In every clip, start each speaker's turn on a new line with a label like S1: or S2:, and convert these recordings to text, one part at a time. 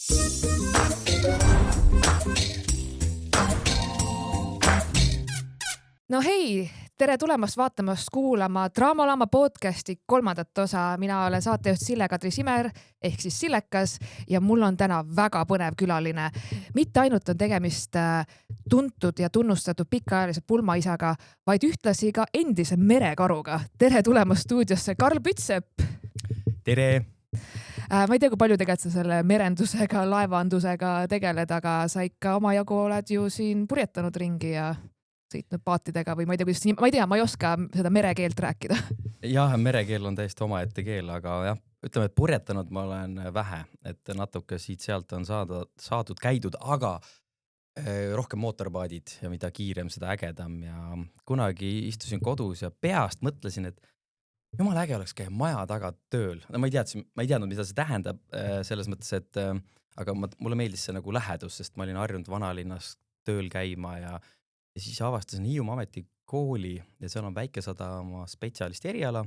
S1: No hei, tere tulemast vaatamast kuulama Draamalaama podcasti 3. osa. Mina olen saatejuht Sille-Kadri Simer ehk siis Sillekas ja mul on täna väga põnev külaline. Mitte ainult on tegemist tuntud ja tunnustatud pikaajalise pulmaisaga, vaid ühtlasi ka endise merekaruga. Tere tulemast stuudiosse, Karl Pütsepp!
S2: Tere!
S1: Ma ei tea, kui palju tegelikult sa selle merendusega, laevandusega tegeled, aga sa ikka omajagu oled ju siin purjetanud ringi ja sõitnud paatidega või ma ei tea, kuidas, ma ei tea, ma ei oska seda merekeelt rääkida.
S2: Jah, merekeel on täiesti omaette keel, aga jah, ütleme, et purjetanud ma olen vähe, et natuke siit-sealt on saadud käidud, aga rohkem mootorpaadid ja mida kiirem, seda ägedam ja kunagi istusin kodus ja peast mõtlesin, et jumala äge oleks käia maja taga tööl. No, ma ei teadnud, mida see tähendab selles mõttes, et aga mulle meeldis see nagu lähedus, sest ma olin harjunud vanalinnas tööl käima ja siis avastasin Hiiumaa ametikooli ja seal on Väikesadama spetsialisti eriala.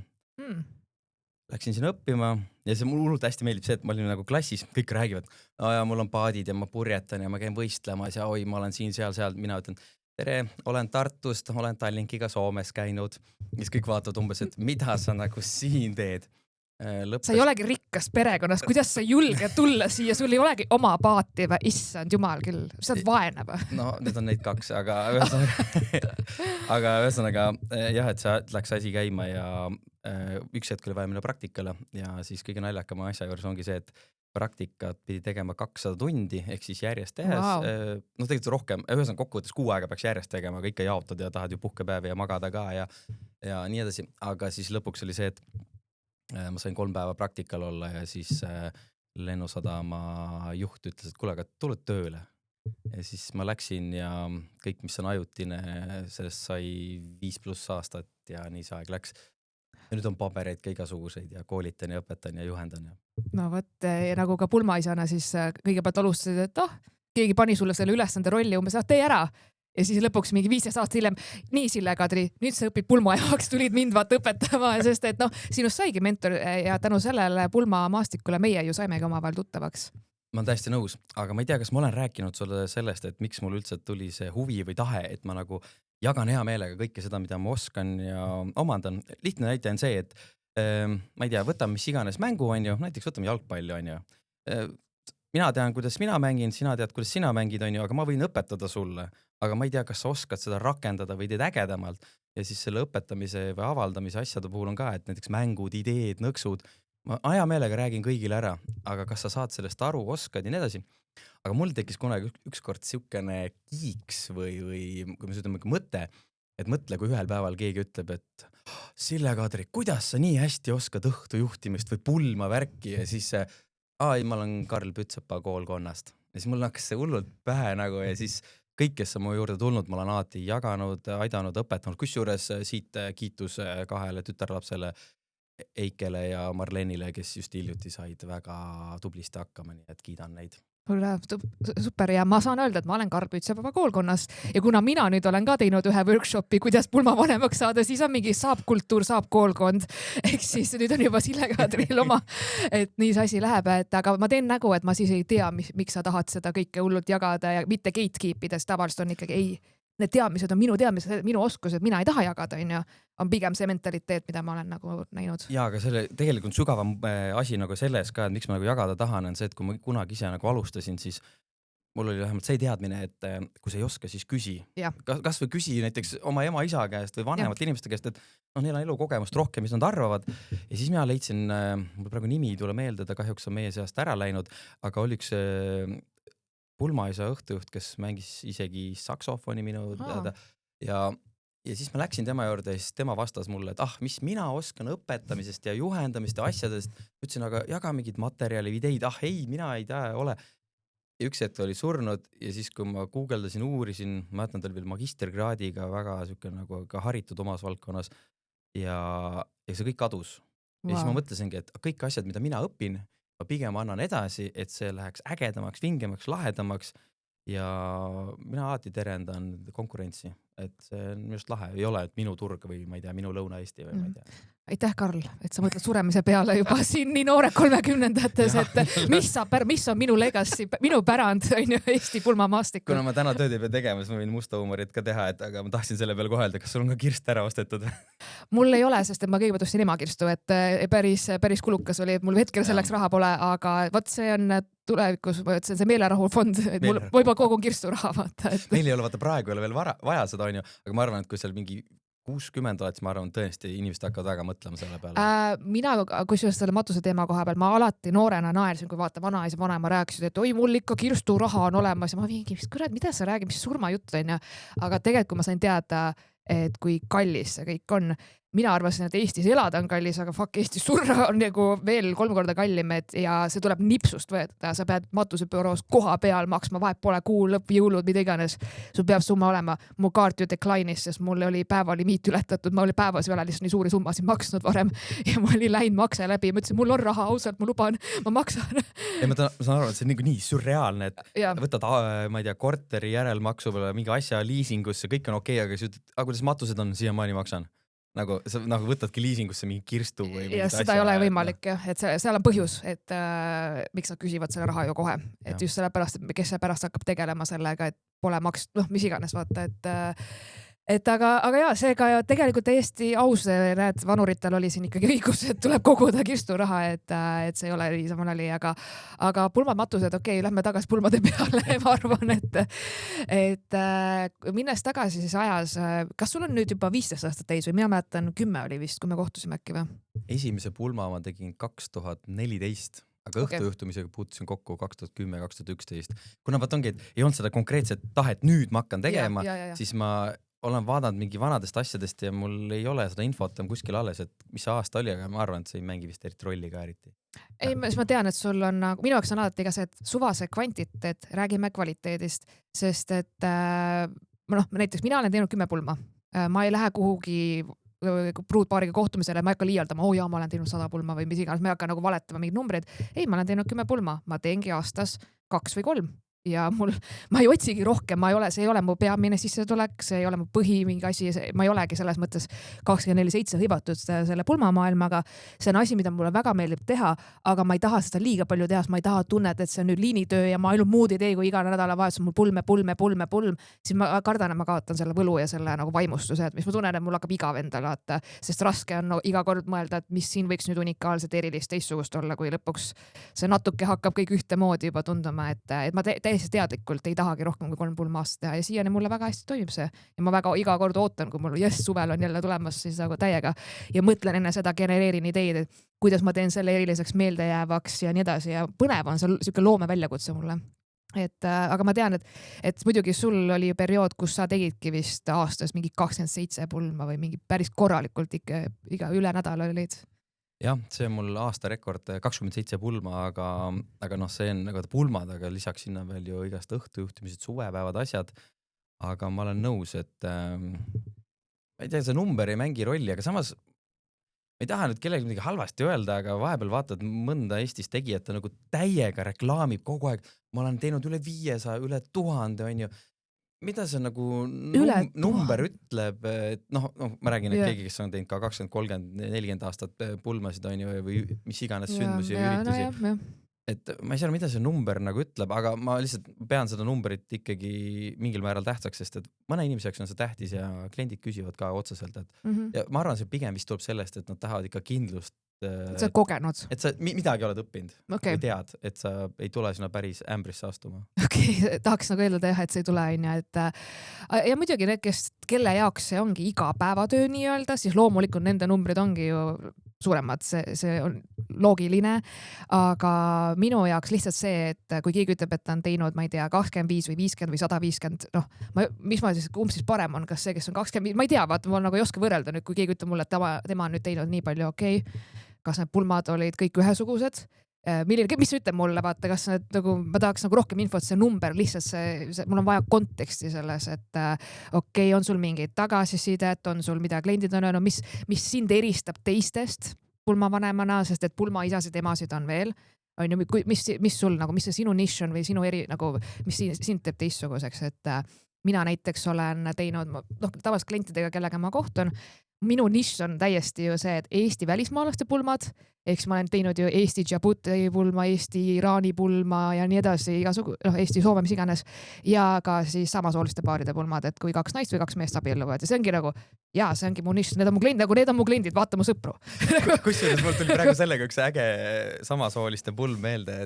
S2: Läksin sinna õppima ja see mul hullult hästi meeldib see, et ma olin nagu klassis, kõik räägivad, ja mul on paadid ja ma purjetan ja ma käin võistlemas ja oi, ma olen siin, seal, mina ütlen, tere, olen Tartust, olen Tallinkiga Soomes käinud. Ja siis kõik vaatavad umbes, et mida sa nagu siin teed.
S1: Sa ei olegi rikkas perekonnas, kuidas sa julged tulla siia, sul ei olegi oma paati või issand jumal küll, sa oled vaene või?
S2: No, nüüd on neid 2, aga ühesõnaga jah, et see läks asi käima ja üks hetk oli vaja minna praktikale ja siis kõige naljakama asja juures ongi see, et praktikat pidi tegema 200 tundi, ehk siis järjest tehes, no tegelikult rohkem, ühesõnaga kokkuvõttes 6 aega peaks järjest tegema, aga ikka jaotad ja tahad ju puhkepäevi ja magada ka ja nii edasi, aga siis lõpuks oli see, et ma sain 3 päeva praktikal olla ja siis Lennusadama juht ütles, et kuule, aga tuled tööle. Ja siis ma läksin ja kõik, mis on ajutine, sellest sai 5+ aastat ja nii see aeg läks. Ja nüüd on pabereid ka igasuguseid ja koolitan ja õpetan ja juhendan.
S1: No võt, nagu ka pulmaisana siis kõigepealt alustasid, et keegi pani sulle selle ülesande rolli umbes, tee ära. Ja siis lõpuks mingi 15 aastat hiljem, nii Sille-Kadri, nüüd sa õpid pulma jaoks, tulid mind vaata õpetama, sest et sinust saigi mentor ja tänu sellele pulma maastikule meie ju saimegi omavahel tuttavaks.
S2: Ma olen täiesti nõus, aga ma ei tea, kas ma olen rääkinud sulle sellest, et miks mul üldse tuli see huvi või tahe, et ma nagu jagan hea meelega kõike seda, mida ma oskan ja omandan. Lihtne näite on see, et ma ei tea, võtame mis iganes mängu, on ju, näiteks võtame jalgpalli, on ju. Mina tean, kuidas mina mängin, sina tead, kuidas sina mängid, on ju, aga ma võin õpetada sulle, aga ma ei tea, kas sa oskad seda rakendada või teed ägedamalt. Ja siis selle õpetamise või avaldamise asjade puhul on ka, et näiteks mängud, ideed, nõksud, ma aja meelega räägin kõigile ära, aga kas sa saad sellest aru, oskad ja nii edasi. Aga mul tekkis kunagi ükskord siukene kiiks või kui me ütleme mõte, et mõtle, kui ühel päeval keegi ütleb, et Sille-Kadri, kuidas sa nii hästi oskad õhtu juhtimist või pulma värki ja siis ma olen Karl Pütsepa koolkonnast. Ja siis mul hakkas see hullult pähe nagu ja siis kõik, kes on mu juurde tulnud, ma olen alati jaganud, aidanud, õpetanud, kusjuures siit kiitus 2 tütarlapsele Eikele ja Marlenile, kes just hiljuti said väga tublisti hakkama, nii et kiidan neid.
S1: Super ja ma saan öelda, et ma olen Karl Pütsepa koolkonnas ja kuna mina nüüd olen ka teinud ühe workshopi, kuidas pulmavanemaks saada, siis on mingi saab kultuur, saab koolkond, ehk siis nüüd on juba Sille-Kadril oma, et nii see asi läheb, aga ma teen nägu, et ma siis ei tea, miks sa tahad seda kõike hullult jagada ja mitte gatekeepides, tavaliselt on ikkagi ei, need teadmised on minu teadmised, minu oskused, mina ei taha jagada, on pigem see mentaliteet, mida ma olen nagu näinud.
S2: Ja, aga selle tegelikult sügavam asi nagu selles ka, et miks ma nagu jagada tahan, on see, et kui ma kunagi ise nagu alustasin, siis mul oli vähemalt see teadmine, et kui sa ei oska, siis küsi. Kas või küsi näiteks oma ema-isa käest või vanemate inimeste käest, et neil on elukogemust rohkem, mis nad arvavad. Ja siis mina leidsin, mul praegu nimi ei tule meelde, ta kahjuks on meie seast ära läinud, aga oli üks pulmaisa õhtujuht, kes mängis isegi saksofoni minu teada ja siis ma läksin tema juurde ja siis tema vastas mulle, et mis mina oskan õpetamisest ja juhendamist ja asjadest. Ütlesin, aga jaga mingid materjali, ideid, ei, mina ei tea, ole. Ja üks hetk oli surnud ja siis, kui ma guugeldasin, uurisin, ma mäletan, ta oli veel magistergraadiga väga nagu ka haritud omas valdkonnas ja see kõik kadus. Ja siis ma mõtlesingi, et kõik asjad, mida mina õpin, ma pigem annan edasi, et see läheks ägedamaks, vingemaks, lahedamaks ja mina alati terendan konkurentsi. et see on minu arust lahe, ei ole, et minu turg või ma ei tea, minu Lõuna-Eesti või ma ei tea.
S1: Aitäh, Karl, et sa mõtled suremise peale juba siin nii noored 30-ndates, et mis on minu legacy, minu pärand on ju Eesti pulmamaastikul.
S2: Kuna ma täna tööd ei pea tegema, siis ma võin musta huumorit ka teha, et aga ma tahtsin selle peale kohe öelda, kas sul on ka kirst ära ostetud?
S1: Mul ei ole, sest ma kõigepealt ostsin emakirstu, et päris kulukas oli, mul hetkel selleks raha pole, aga vot see on tulevikus, see on see meelerahufond, et mul võib-olla kogun kirstu raha vaata. Et...
S2: Meil ei ole, vaata praegu ei ole veel vaja seda, on ju, aga ma arvan, et kui seal mingi 60 oled, siis ma arvan, tõesti inimesed hakkavad väga mõtlema selle peale.
S1: Mina, kusjuures selle matuse teema koha peal, ma alati noorena naersin, kui vaata vanaisa vanema rääkisid, et oi, mul ikka kirstu raha on olemas ja ma mingi, kurat, mida sa räägid, mis surmajutt on ja, aga tegelikult kui ma sain teada, et kui kallis see kõik on, mina arvasin, et Eestis elada on kallis, aga fuck, Eestis surra on nagu veel 3 korda kallim, et ja see tuleb nipsust võtta, sa pead matusebüroos koha peal maksma, vahet pole kuu lõpp, jõulud, mida iganes. Sul peab summa olema. Mu kaart ju decline'is, sest mul oli päevalimiit ületatud, ma oli päevas ei ole lihtsalt nii suuri summasid maksnud varem ja ma olin läinud makse läbi ja ma ütlesin, mul on raha, ausalt, ma luban, ma maksan.
S2: Ja ma saan aru, et see on nii surreaalne, et võtad, ma ei tea, korteri järelmaksu peale mingi asja liisingusse, kõik on okei, aga kuidas matused on, siiamaani maksan. Nagu võtadki liisingusse mingi kirstu või
S1: ja seda ei ole võimalik jah, et seal on põhjus, et miks nad küsivad selle raha ju kohe, et just sellepärast, et kes see pärast hakkab tegelema sellega, et pole makst, mis iganes vaata, aga jaa, seega tegelikult täiesti aus, näed, vanuritel oli siin ikkagi õigus, et tuleb koguda kirsturaha, et see ei ole niisama nali, aga pulmamatused, okei, lähme tagasi pulmade peale, ma arvan, et minnes tagasi siis ajas, kas sul on nüüd juba 15 aastat täis või mina mäletan 10 oli vist, kui me kohtusime äkki või?
S2: Esimese pulma ma tegin 2014. Aga õhtujuhtumisega puutusin kokku 2010-2011. Kuna vaat ongi, et ei olnud seda konkreetset tahet, nüüd ma hakkan tegema, siis ma olen vaadanud mingi vanadest asjadest ja mul ei ole seda infot kuskil alles, et mis aasta oli, aga ma arvan, et see ei mängi vist eriti rolli ka eriti.
S1: Ei, ma tean, et sul on, minu jaoks on alati ka see, et suvase kvantiteet, räägime kvaliteedist, sest et näiteks mina olen teinud 10 pulma. Ma ei lähe kuhugi pruutpaariga kohtumisele, ma ei hakka liialdama, ma olen teinud 100 pulma või mis iganes, ma ei hakka nagu valetama mingid numbrid. Ei, ma olen teinud 10 pulma, ma teengi aastas 2 või 3. Ja ma ei otsigi rohkem, see ei ole mu peamine sissetulek, see ei ole mu mingi asi, ma ei olegi selles mõttes 24/7 hõivatud selle pulmamaailmaga. See on asi, mida mulle väga meeldib teha, aga ma ei taha seda liiga palju teha, ma ei taha tunnet, et see on nüüd liinitöö ja ma ainult muud ei tee, kui iga nädalavahetus mul pulm, siis ma kardan, et ma kaotan selle võlu ja selle nagu vaimustuse, et mis ma tunnen, et mul hakkab igav endale, sest raske on iga kord mõelda, et mis siin võiks nüüd unikaalselt erilist teistsugust olla, kui lõpuks see natuke hakkab kõik ühtemoodi juba tunduma, et ma täiesti teadlikult ei tahagi rohkem kui 3 pulma aastat teha ja siiani mulle väga hästi toimib see. Ja ma väga iga kord ootan, kui mul suvel on jälle tulemas siis nagu täiega ja mõtlen enne seda, genereerin ideid, et kuidas ma teen selle eriliseks meeldejäävaks ja nii edasi ja põnev on see siuke loome väljakutse mulle. Aga ma tean, et muidugi sul oli periood, kus sa tegidki vist aastas mingi 27 pulma või mingi päris korralikult iga üle nädala olid.
S2: Jah, see on mul aastarekord 27 pulma, aga see on nagu pulmad, aga lisaks sinna veel ju igast õhtujuhtimised, suvepäevad, asjad. Aga ma olen nõus, et ma ei tea, see number ei mängi rolli, aga samas ma ei taha nüüd kellegi midagi halvasti öelda, aga vahepeal vaatad mõnda Eestis tegijat nagu täiega reklaamib kogu aeg. Ma olen teinud üle 500, üle 1000, on ju. Mida see nagu number ütleb, et ma räägin, et keegi, kes on teinud ka 20, 30, 40 aastat pulmasid on ju, või mis iganes sündmusi ja üritusi. Et ma ei saa, mida see number nagu ütleb, aga ma lihtsalt pean seda numbrit ikkagi mingil määral tähtsaks, sest et mõne inimeseks on see tähtis ja kliendid küsivad ka otseselt, et ja ma arvan, see pigem vist tuleb sellest, et nad tahavad ikka kindlust.
S1: Sa oled kogenud.
S2: Et sa midagi oled õppinud või tead, et sa ei tule sinna päris ämbrisse astuma.
S1: Tahaks nagu öelda jah, et see ei tule on ja ja muidugi need, kelle jaoks see ongi iga päevatöö nii-öelda, siis loomulikult nende numbrid ongi ju suuremad, see on loogiline, aga minu jaoks lihtsalt see, et kui keegi ütleb, et ta on teinud, ma ei tea, 25 või 50 või 150, mis ma siis, kumb siis parem on, kas see, kes on 25, ma ei tea, vaata, ma nagu ei oska võrrelda nüüd, kui keegi ütleb mulle, et tema on nüüd teinud nii palju, okei. Kas need pulmad olid kõik ühesugused? Mis sa ütleb mulle, vaata, kas need, nagu, ma tahaks nagu rohkem infot, see number, lihtsalt mul on vaja konteksti selles, et okei, on sul mingeid tagasisidet, on sul mida kliendid on öelnud, mis sind eristab teistest pulmavanemana, sest et pulmaisasid, emasid on veel, on ju, mis sul nagu, mis see sinu nišš on või sinu nagu, mis sind teeb teistsuguseks, et mina näiteks olen teinud, noh, tavaliselt klientidega, kellega ma kohtun, minu nišš on täiesti ju see, et Eesti välismaalaste pulmad, eks ma olen teinud ju Eesti Djibouti pulma, Eesti Iraani pulma ja nii edasi, igasugu, noh, Eesti Soome, mis iganes. Ja ka siis samasooliste paaride pulmad, et kui 2 naist või 2 meest abielluvad ja see ongi nagu, jaa, see ongi mu nišš, need on mu kliendid, nagu need on mu kliendid, vaata mu sõpru.
S2: Kusjuures mul tuli praegu sellega üks äge samasooliste pulm meelde,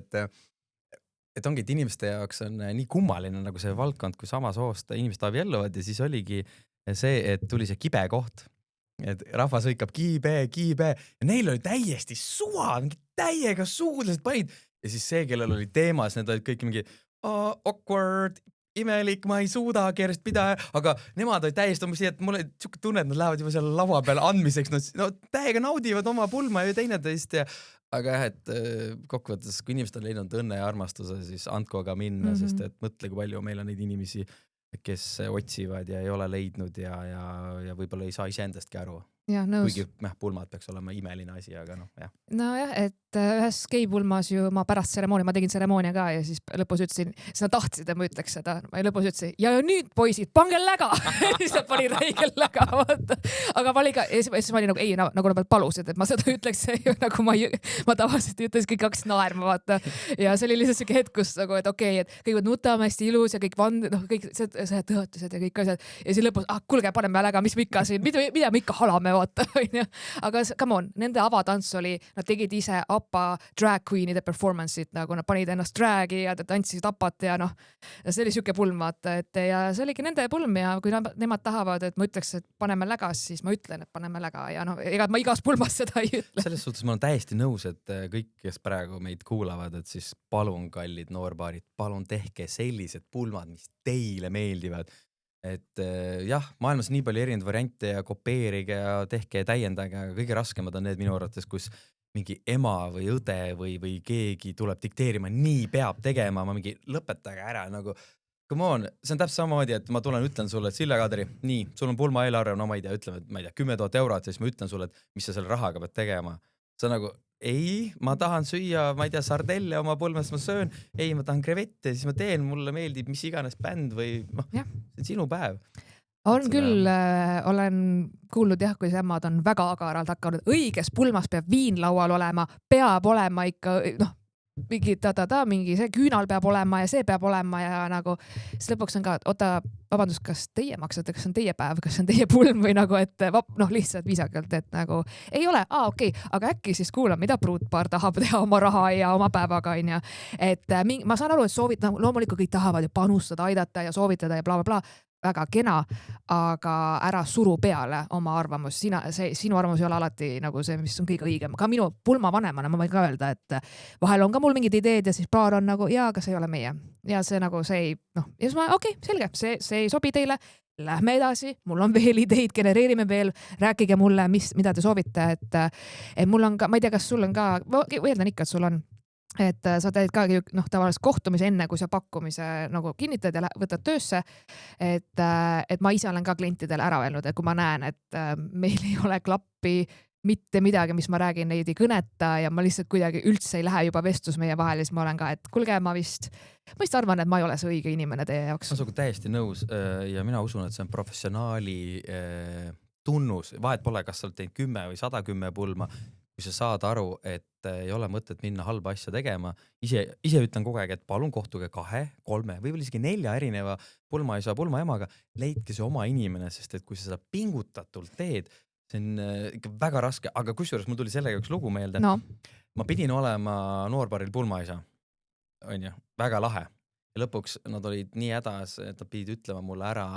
S2: et ongi, et inimeste jaoks on nii kummaline nagu see valdkond, kui samasoost inimesed abielluvad ja siis oligi see, et tuli see kibe koht. Et rahvas hõikab kibe ja neil oli täiesti suva, mingi täiega suudlased panid ja siis see, kellel oli teemas, need olid kõik mingi awkward, imelik, ma ei suuda järjest pidada, aga nemad olid täiesti umbes nii, et mul oli siuke tunne, et nad lähevad juba seal laua peal andmiseks, no täiega naudivad oma pulma ja teineteist ja aga jah, et kokkuvõttes, kui inimesed on leidnud õnne ja armastuse, siis andku aga minna, sest et mõtle, kui palju meil on neid inimesi, kes otsivad ja ei ole leidnud ja võib-olla ei saa iseendastki aru.
S1: Ja, nõus.
S2: Kuigi pulmad peaks olema imeline asi, aga noh, jah.
S1: Nojah, et ühes geipulmas ju ma pärast tseremoonia, ma tegin tseremoonia ka ja siis lõpus ütlesin, siis nad tahtsid, et ma ütleks seda, ma lõpus ütlesin, ja nüüd poisid, pange läga! Siis nad pani räigel läga, vaata. Aga ma olin ka, siis ma olin nagu, ei, nagu nad palusid, et ma seda ütleks, nagu ma tavaliselt ütles kõik kaks naerma, vaata. Ja see oli lihtsalt siuke hetk, kus nagu, et okei, et kõik nutame hästi ilus ja kõik kõik see tõotused ja kõik asjad. Ja siis lõpus, kuulge, paneme läga, mis me ikka siin, mida me ikka halame, vaata. Aga come on, nende avatants oli, nad tegid ise APA drag queenide performance'id, nagu nad panid ennast dragi ja tantsisid APAt ja noh, see oli siuke pulm, vaata, et ja see oligi nende pulm ja kui nemad tahavad, et ma ütleks, et paneme lägas, siis ma ütlen, et paneme läga ja noh, ega ma igas pulmas seda ei ütle. Selles
S2: suhtes ma olen täiesti nõus, et kõik, kes praegu meid kuulavad, et siis palun, kallid noorbaarid, palun tehke sellised pulmad, mis teile meeldivad. Et jah, maailmas nii palju erinevaid variante ja kopeerige ja tehke ja täiendage, aga kõige raskemad on need minu arvates, kus mingi ema või õde või keegi tuleb dikteerima, nii peab tegema, ma mingi lõpetage ära nagu, come on, see on täpselt samamoodi, et ma tulen, ütlen sulle, et Sille-Kadri, nii, sul on pulma eelarve, no ma ei tea, ütleme, et ma ei tea, 10 000 eurot, siis ma ütlen sulle, et mis sa selle rahaga pead tegema. See on nagu, ei, ma tahan süüa, ma ei tea, sardelle oma pulmast ma söön, ei, ma tahan krevette, siis ma teen, mulle meeldib mis iganes bänd või noh, see on sinu päev.
S1: On küll, olen kuulnud jah, kui emmad on väga agaralt hakanud, õiges pulmas peab viin laual olema, peab olema ikka, noh, mingi see küünal peab olema ja see peab olema ja nagu, siis lõpuks on ka, oota, vabandust, kas teie maksate, kas on teie päev, kas on teie pulm või nagu, et noh, lihtsalt viisakalt, et nagu ei ole, okei, aga äkki siis kuulan, mida pruutpaar tahab teha oma raha ja oma päevaga, on ja, et ma saan aru, et soovid, loomulikult kõik tahavad ju panustada, aidata ja soovitada ja bla, bla, bla. Väga kena, aga ära suru peale oma arvamus. Sinu arvamus ei ole alati nagu see, mis on kõige õigem. Ka minu pulmavanemana ma võin ka öelda, et vahel on ka mul mingid ideed ja siis paar on nagu, jaa, aga see ei ole meie. Ja see nagu, see ei, noh, ja siis ma, okei, selge, see ei sobi teile. Lähme edasi, mul on veel ideid, genereerime veel, rääkige mulle, mida te soovite, et mul on ka, ma ei tea, kas sul on ka, ma eeldan ikka, et sul on, et sa teed ka noh, tavaliselt kohtumise enne, kui sa pakkumise nagu kinnitad ja võtad töösse, et ma ise olen ka klientidele ära öelnud, et kui ma näen, et meil ei ole klappi mitte midagi, mis ma räägin, neid ei kõneta ja ma lihtsalt kuidagi üldse ei lähe juba vestlus meie vahel, siis ma olen ka, et kulge, ma vist arvan, et ma ei ole see õige inimene teie jaoks. Ma olen
S2: täiesti nõus ja mina usun, et see on professionaali tunnus, vahet pole, kas sa oled teinud 10 või 110 pulma, kui sa saad aru, et ei ole mõtet minna halba asja tegema, ise ütlen kogu aeg, et palun kohtuge 2, 3, võib-olla isegi 4 erineva pulmaisa, pulmaemaga, leidke see oma inimene, sest et kui sa seda pingutatult teed, see on ikka väga raske, aga kusjuures mul tuli sellega üks lugu meelde. No. Ma pidin olema noorbaril pulmaisa, on ju, väga lahe. Ja lõpuks nad olid nii hädas, et nad pidid ütlema mulle ära,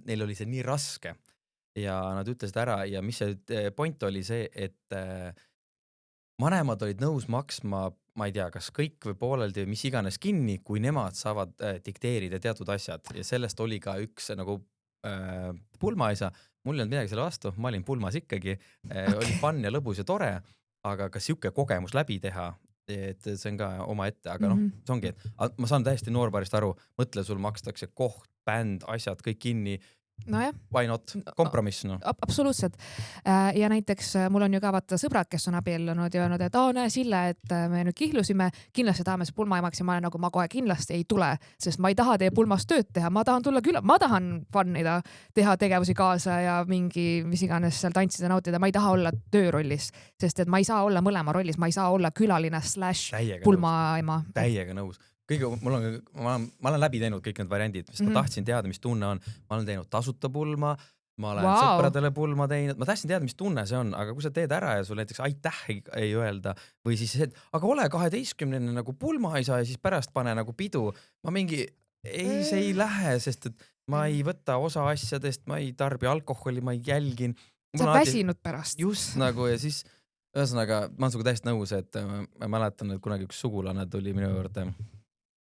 S2: neil oli see nii raske. Ja nad ütlesid ära ja mis see point oli see, et vanemad olid nõus maksma, ma ei tea, kas kõik või pooleldi või mis iganes kinni, kui nemad saavad dikteerida teatud asjad ja sellest oli ka üks nagu pulmaisa, mul ei olnud midagi selle vastu, ma olin pulmas ikkagi, oli fun ja lõbus ja tore, aga kas siuke kogemus läbi teha, et see on ka oma ette, aga noh, see ongi, et ma saan täiesti noorbaarist aru, mõtle, sul makstakse koht, bänd, asjad, kõik kinni,
S1: nojah.
S2: Why not? Kompromiss, no.
S1: Absoluutselt. Ja näiteks mul on ju ka vaata sõbrad, kes on abiellunud ja öelnud, et näe Sille, et me nüüd kihlusime, kindlasti tahame see pulmaemaks ja ma olen nagu, ma kohe kindlasti ei tule, sest ma ei taha teie pulmas tööd teha, ma tahan tulla külla, ma tahan fannida, teha tegevusi kaasa ja mingi, mis iganes seal tantsida, nautida, ma ei taha olla töörollis, sest et ma ei saa olla mõlema rollis, ma ei saa olla külaline / pulmaema.
S2: Täiega nõus. Ma olen läbi teinud kõik need variandid, mis ma tahtsin teada, mis tunne on. Ma olen teinud tasuta pulma, ma olen sõpradele pulma teinud, ma tahtsin teada, mis tunne see on, aga kui sa teed ära ja sul näiteks aitäh ei öelda või siis see, et aga ole 12 nagu pulmaisa ja siis pärast pane nagu pidu. Ma mingi, see ei lähe, sest et ma ei võta osa asjadest, ma ei tarbi alkoholi, ma ei jälgin.
S1: Sa väsinud pärast.
S2: Just nagu ja siis ühesõnaga, ma olen täiesti nõus, et ma mäletan, et kunagi üks sugulane tuli minu juurde,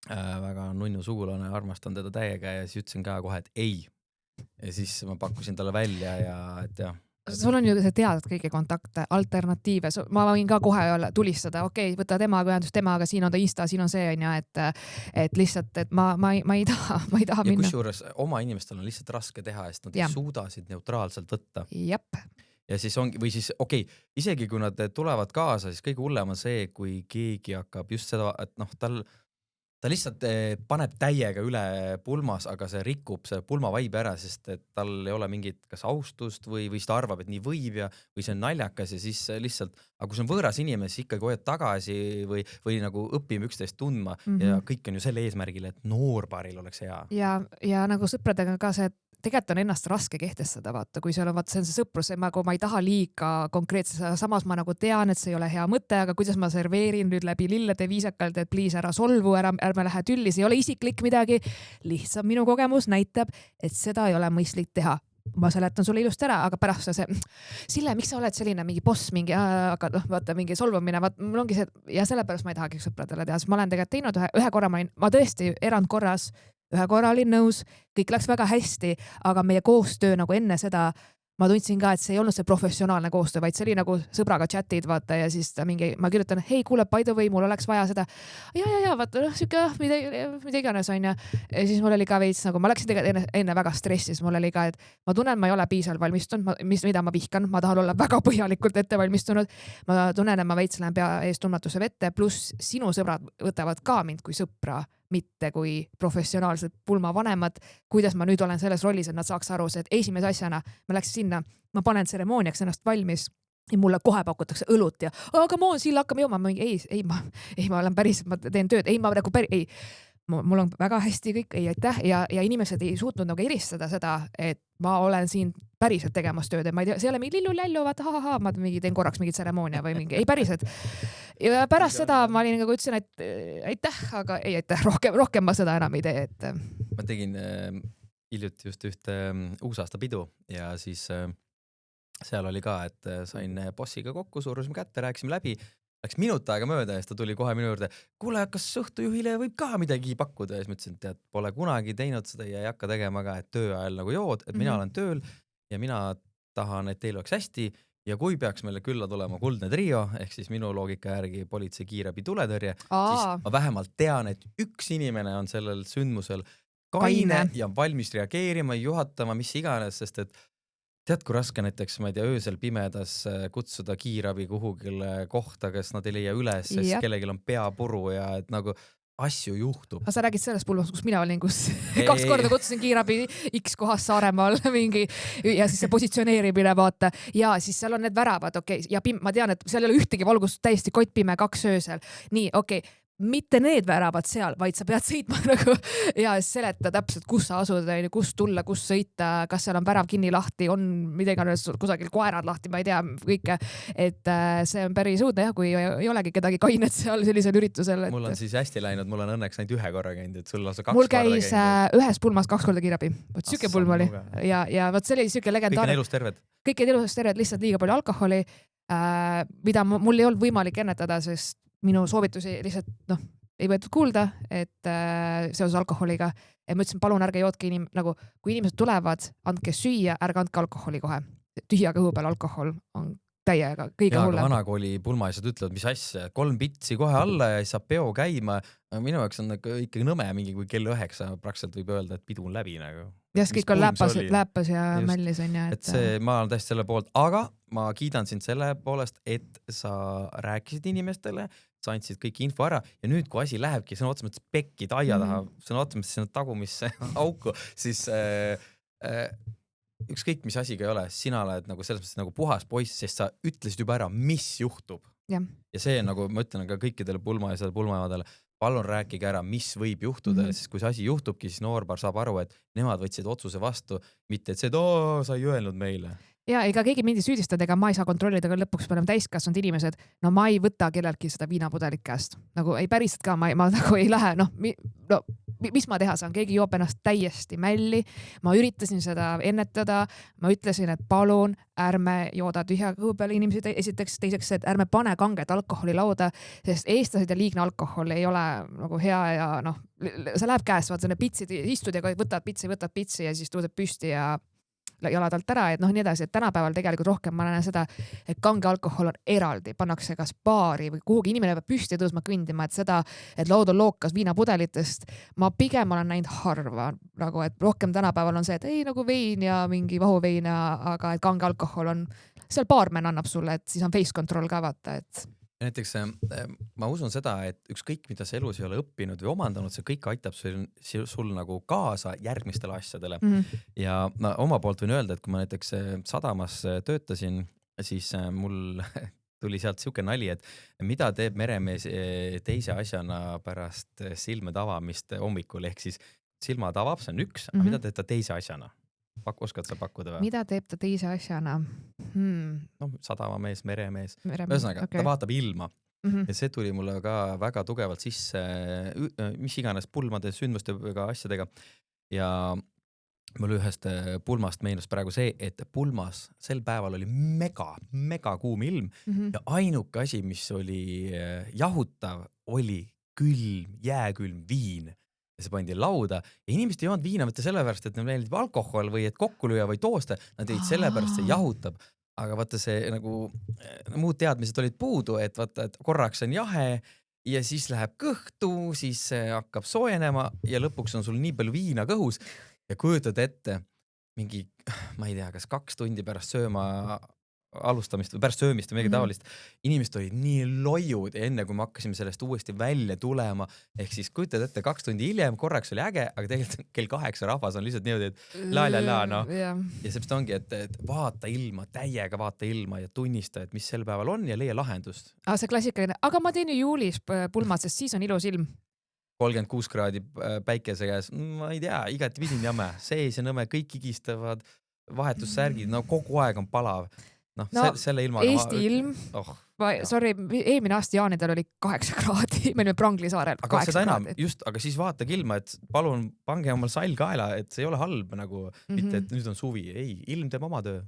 S2: väga nunnu sugulane, armastan teda täiega ja siis ütlesin ka kohe, et ei. Ja siis ma pakkusin talle välja ja et jah.
S1: Sul on ju see teadad kõige kontakte, alternatiive, ma võin ka kohe tulistada, okei, võta temaga ühendust temaga, siin on ta Insta, siin on see, et lihtsalt, et ma ei taha
S2: ja
S1: minna.
S2: Ja kusjuures oma inimestel on lihtsalt raske teha, sest nad ei suudasid neutraalselt võtta.
S1: Jep.
S2: Ja siis ongi, või siis isegi kui nad tulevad kaasa, siis kõige hullem on see, kui keegi hakkab just seda, et ta lihtsalt paneb täiega üle pulmas, aga see rikub see pulma vibe ära, sest et tal ei ole mingit kas austust või siis ta arvab, et nii võib või see on naljakas ja siis lihtsalt, aga kui see on võõras inimene, siis ikkagi hoiad tagasi või nagu õpime üksteist tundma ja kõik on ju selle eesmärgil, et noorpaaril oleks hea.
S1: Ja nagu sõpradega ka see, tegelikult on ennast raske kehtestada, vaata, kui seal on vaata, see on see sõprus, nagu ma ei taha liiga konkreetselt, samas ma nagu tean, et see ei ole hea mõte, aga kuidas ma serveerin nüüd läbi lillede viisakalt, et please ära solvu, ärme lähe tülli, see ei ole isiklik midagi, lihtsalt minu kogemus näitab, et seda ei ole mõistlik teha. Ma seletan sulle ilusti ära, aga pärast see, Sille, miks sa oled selline mingi boss, mingi, aga vaata, mingi solvumine, mul ongi see, ja sellepärast ma ei tahagi sõpradele teha, sest ma olen tegelikult teinud ühe korra, ma tõesti erandkorras, ühe korra olin nõus, kõik läks väga hästi, aga meie koostöö nagu enne seda, ma tundsin ka, et see ei olnud see professionaalne koostöö, vaid see oli nagu sõbraga chatid, vaata, ja siis ma kirjutan, hei, kuule, by the way, mul oleks vaja seda. Ja, vaata, siuke, mida iganes on ja siis mul oli ka veits, nagu ma läksin tegelikult enne väga stressis, mul oli ka, et ma tunnen, ma ei ole piisavalt valmistunud, mida ma vihkan, ma tahan olla väga põhjalikult ette valmistunud, ma tunnen, et ma veits lähen pea ees tundmatuse vette, pluss sinu sõbrad võtavad ka mind kui sõpra, mitte kui professionaalsed pulmavanemad, kuidas ma nüüd olen selles rollis, et nad saaks aru, et esimese asjana ma läksin sinna, ma panen tseremooniaks ennast valmis ja mulle kohe pakutakse õlut ja aga ma Sille hakkame jõuma, ma olen päris, ma teen tööd, ma nagu mul on väga hästi kõik, ei aitäh ja inimesed ei suutnud nagu eristada seda, et ma olen siin päriselt tegemas tööd, et ma ei tea, see ei ole mingi lillu-lällu, vaata, ma teen korraks mingi tseremoonia või mingi, ei päriselt. Ja pärast seda ma olin nagu ütlesin, et aitäh, aga ei aitäh, rohkem ma seda enam ei tee.
S2: Ma tegin hiljuti just ühte uusaastapidu ja siis seal oli ka, et sain bossiga kokku, suurusime kätte, rääkisime läbi. Läks minut aega mööda ja siis ta tuli kohe minu juurde, kuule, kas õhtujuhile võib ka midagi pakkuda ja siis ma ütlesin, et pole kunagi teinud seda ja ei hakka tegema ka, et töö ajal nagu jood, et mina olen tööl ja mina tahan, et teil oleks hästi ja kui peaks meile külla tulema kuldne trio, ehk siis minu loogika järgi politsei, kiirabi, tuletõrje, siis ma vähemalt tean, et üks inimene on sellel sündmusel kaine ja valmis reageerima, juhatama, mis iganes, sest et tead, kui raske näiteks, ma ei tea, öösel pimedas kutsuda kiirabi kuhugile kohta, kes nad ei leia üles, sest kellelgi on peapuru ja et nagu asju juhtub.
S1: Aga sa räägid sellest pulmas, kus mina olin, kus 2 korda kutsusin kiirabi X kohas Saaremaal mingi ja siis see positsioneerimine, vaata. Ja siis seal on need väravad, ja ma tean, et seal ei ole ühtegi valgust, täiesti kottpime 2 öösel. Nii, mitte need väravad seal, vaid sa pead sõitma nagu ja seleta täpselt, kus sa asud, kus tulla, kus sõita, kas seal on värav kinni lahti, on midagi kusagil koerad lahti, ma ei tea, kõike. Et see on päris uudne, kui ei olegi kedagi kainet seal sellisel üritusel.
S2: Mul on siis hästi läinud, mul on õnneks ainult 1 korra käinud, et sul lausa 2
S1: mul käis ühes pulmas 2 korda kiirabi. Võt süke pulm oli. Ja võt see oli süke legendaarne.
S2: Kõik on elus terved.
S1: Kõik on elus terved, lihtsalt liiga palju alkoholi, mida mul ei olnud võimalik ennetada, sest minu soovitusi lihtsalt ei võetud kuulda, et seoses alkoholiga. Ja ma ütlesin, palun ärge joodke nagu, kui inimesed tulevad, andke süüa, ärge andke alkoholi kohe. Tühja kõhu peal alkohol on täiega kõige hullem.
S2: Ja vanakooli pulmaisad ütlevad, mis asja, 3 pitsi kohe alla ja siis saab peo käima. Minu jaoks on ikkagi nõme mingi, kui kell 9 praktiliselt võib öelda, et pidu on läbi nagu.
S1: Just kõik on läpas ja
S2: Just.
S1: mällis on ju.
S2: et see, ma olen täiesti selle poolt, aga ma kiidan sind selle poolest, et sa rääkisid inimestele, sa andsid kõik info ära ja nüüd, kui asi lähebki sõna otseses mõttes pekki taia taha, sõna otseses mõttes sinna tagumisse auku, siis ükskõik mis asiga ei ole, sina oled nagu selles mõttes nagu puhas poiss, sest sa ütlesid juba ära, mis juhtub.
S1: Ja.
S2: Ja see nagu ma ütlen ka kõikidele pulmaemadele, palun rääkige ära, mis võib juhtuda, sest kui see asi juhtubki, siis noorpaar saab aru, et nemad võtsid otsuse vastu, mitte et see, et sa ei öelnud meile.
S1: Ja ega keegi mind ei süüdistada, ega ma ei saa kontrollida, aga lõpuks me oleme täiskasvanud inimesed. No ma ei võta kelleltki seda viinapudelit käest. Nagu ei päriselt ka, ma nagu ei lähe, mis ma teha saan, keegi joob ennast täiesti mälli. Ma üritasin seda ennetada, ma ütlesin, et palun ärme jooda tühja kõhu peale inimesed esiteks, teiseks, et ärme pane kanget alkoholi lauda, sest eestlased ja liigne alkohol ei ole nagu hea ja see läheb käest, vaata need pitsid, istud ja võtad pitsi ja siis tõuseb püsti ja jalad alt ära, et nii edasi, et tänapäeval tegelikult rohkem ma näen seda, et kange alkohol on eraldi, pannakse kas baari või kuhugi inimene peab püsti tõusma kõndima, et seda, et laud on lookas viinapudelitest, ma pigem olen näinud harva, nagu et rohkem tänapäeval on see, et ei nagu vein ja mingi vahuvein, aga et kange alkohol on, seal baarmen annab sulle, et siis on face control ka vaata, et
S2: näiteks ma usun seda, et ükskõik mida sa elus ei ole õppinud või omandanud, see kõik aitab sul nagu kaasa järgmistele asjadele. Ja ma oma poolt võin öelda, et kui ma näiteks sadamas töötasin, siis mul tuli sealt siuke nali, et mida teeb meremees teise asjana pärast silmade avamist hommikul, ehk siis silmad avab, see on üks, aga mida teeb ta teise asjana? Oskad sa pakkuda või?
S1: Mida teeb ta teise asjana?
S2: Sadamamees, meremees. Ühesõnaga, ta vaatab ilma. Ja see tuli mulle ka väga tugevalt sisse, mis iganes pulmade, sündmustega, asjadega. Ja mul ühest pulmast meenus praegu see, et pulmas sel päeval oli mega kuum ilm ja ainuke asi, mis oli jahutav, oli jääkülm viin. Ja see pandi lauda ja inimesed ei joonud viina mitte sellepärast, et neil meeldib alkohol või et kokku lüüa või toosta, nad tegid sellepärast, see jahutab. Aga vaata see nagu muud teadmised olid puudu, et vaata, et korraks on jahe ja siis läheb kõhtu, siis hakkab soojenema ja lõpuks on sul nii palju viina kõhus ja kujutad ette mingi, ma ei tea, kas 2 tundi pärast alustamist või pärast söömist või midagi taolist. Inimesed olid nii loiud enne, kui me hakkasime sellest uuesti välja tulema. Ehk siis kujutad ette 2 tundi hiljem, korraks oli äge, aga tegelikult kell 8 rahvas on lihtsalt niimoodi, et la. Ja seepärast ongi, et vaata ilma, täiega vaata ilma ja tunnista, et mis sel päeval on ja leia lahendust.
S1: See klassikaline, aga ma teen ju juulis pulmad, sest siis on ilus ilm.
S2: 36 kraadi päikese käes, ma ei tea, igati vidin jäme, sees ja nõme, kõik higistavad, vahetussärgid, kogu aeg on palav. Selle ilmaga
S1: Eesti ilm, sorry, eelmine aasta jaanidel oli 8 kraadi, me olime Prangli saarel.
S2: Aga seda enam, just, aga siis vaatagi ilma, et palun pange omal sall kaela, et see ei ole halb nagu, mitte et nüüd on suvi. Ei, ilm teeb oma töö.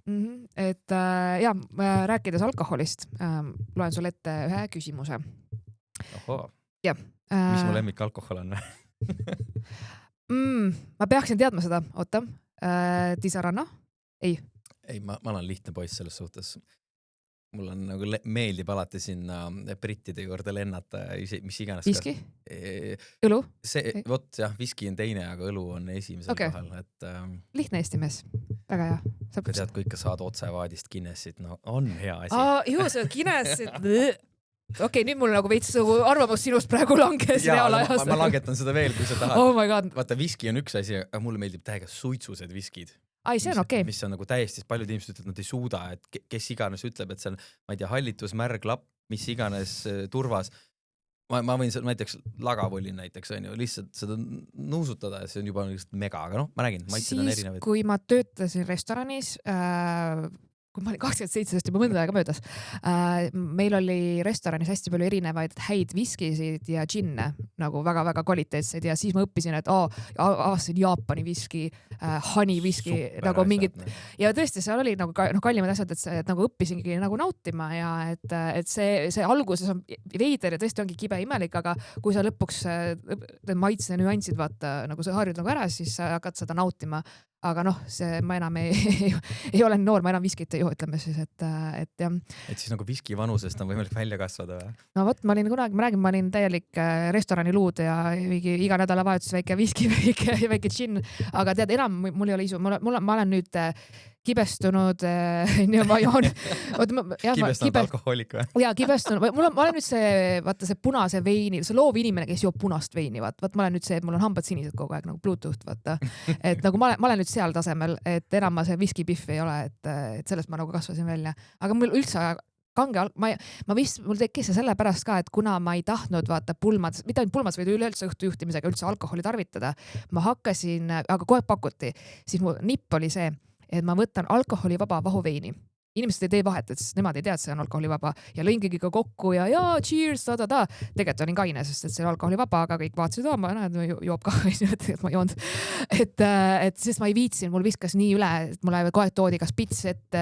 S1: Et rääkides alkoholist, loen sulle ette ühe küsimuse.
S2: Mis mu lemmik alkohol on?
S1: Ma peaksin teadma seda, oota. Disaranna? Ei,
S2: ma olen lihtne poiss selles suhtes. Mul on nagu meeldib alati sinna brittide juurde lennata, mis iganes.
S1: Viski? Õlu?
S2: Vot jah, viski on teine, aga õlu on esimesel kohal.
S1: Lihtne Eesti mees. Väga hea.
S2: Sa tead, kui ikka saad otsevaadist Guinnessit, on hea asi.
S1: See Guinnessit. Okei, nüüd mul nagu veits arvamus sinust praegu langes reaalajas.
S2: Ma langetan seda veel, kui sa tahad.
S1: Oh my god.
S2: Vaata, viski on üks asi, aga mulle meeldib täiega suitsused viskid.
S1: See on okei.
S2: Mis on nagu täiesti, paljud inimesed ütlevad, et nad ei suuda, et kes iganes ütleb, et see on, ma ei tea, hallitus, märg, lapp, mis iganes turvas. Ma võin näiteks lagavõlin näiteks, on ju, lihtsalt seda nuusutada, see on juba mega, aga ma räägin, maitsid on erinevaid.
S1: Siis, kui ma töötasin restoranis, kui ma olin 27, sest juba mõnda aega möödas, meil oli restoranis hästi palju erinevaid häid viskisid ja džinne, nagu väga-väga kvaliteetseid ja siis ma õppisin, et avastasin Jaapani viski, honey viski, nagu mingid ja tõesti, seal oli nagu kallimad asjad, et nagu õppisingi nagu nautima ja et see alguses on veider ja tõesti ongi kibe imelik, aga kui sa lõpuks maitse nüansid vaata, nagu sa harjud nagu ära, siis sa hakkad seda nautima aga noh, see ma enam ei ole noor, ma enam viskit ei joo, ütleme siis, et jah.
S2: Et siis nagu viski vanusest on võimalik välja kasvada või?
S1: No vot, ma olin täielik restoraniluud ja iga nädalavahetus väike viski, väike džinn, aga tead, enam mul ei ole isu, ma olen nüüd kibestunud, ma joon.
S2: Kibestunud alkohoolik või?
S1: Jaa, kibestunud. Ma olen nüüd see punase veini, see loov inimene, kes joob punast veini, vaat ma olen nüüd see, et mul on hambad sinised kogu aeg nagu Bluetooth, vaata. Et nagu ma olen nüüd seal tasemel, et enam ma see viskipihv ei ole, et sellest ma nagu kasvasin välja. Aga mul üldse kange, mul tekkis see sellepärast ka, et kuna ma ei tahtnud vaata pulmad, mitte ainult pulmad, vaid üleüldse õhtujuhtimisega üldse alkoholi tarvitada, ma hakkasin, aga kohe pakuti, siis mu nipp oli see, et ma võtan alkoholivaba vahuveini. Inimesed ei tee vahet, et nemad ei tea, et see on alkoholivaba ja lõin kõigiga kokku ja cheers, ta. Tegelikult olin kaine, sest et see oli alkoholivaba, aga kõik vaatasid, ma näen, et joob ka, et ma joonud. Et sest ma ei viitsin, mul viskas nii üle, et mulle kohe toodi kas pits, et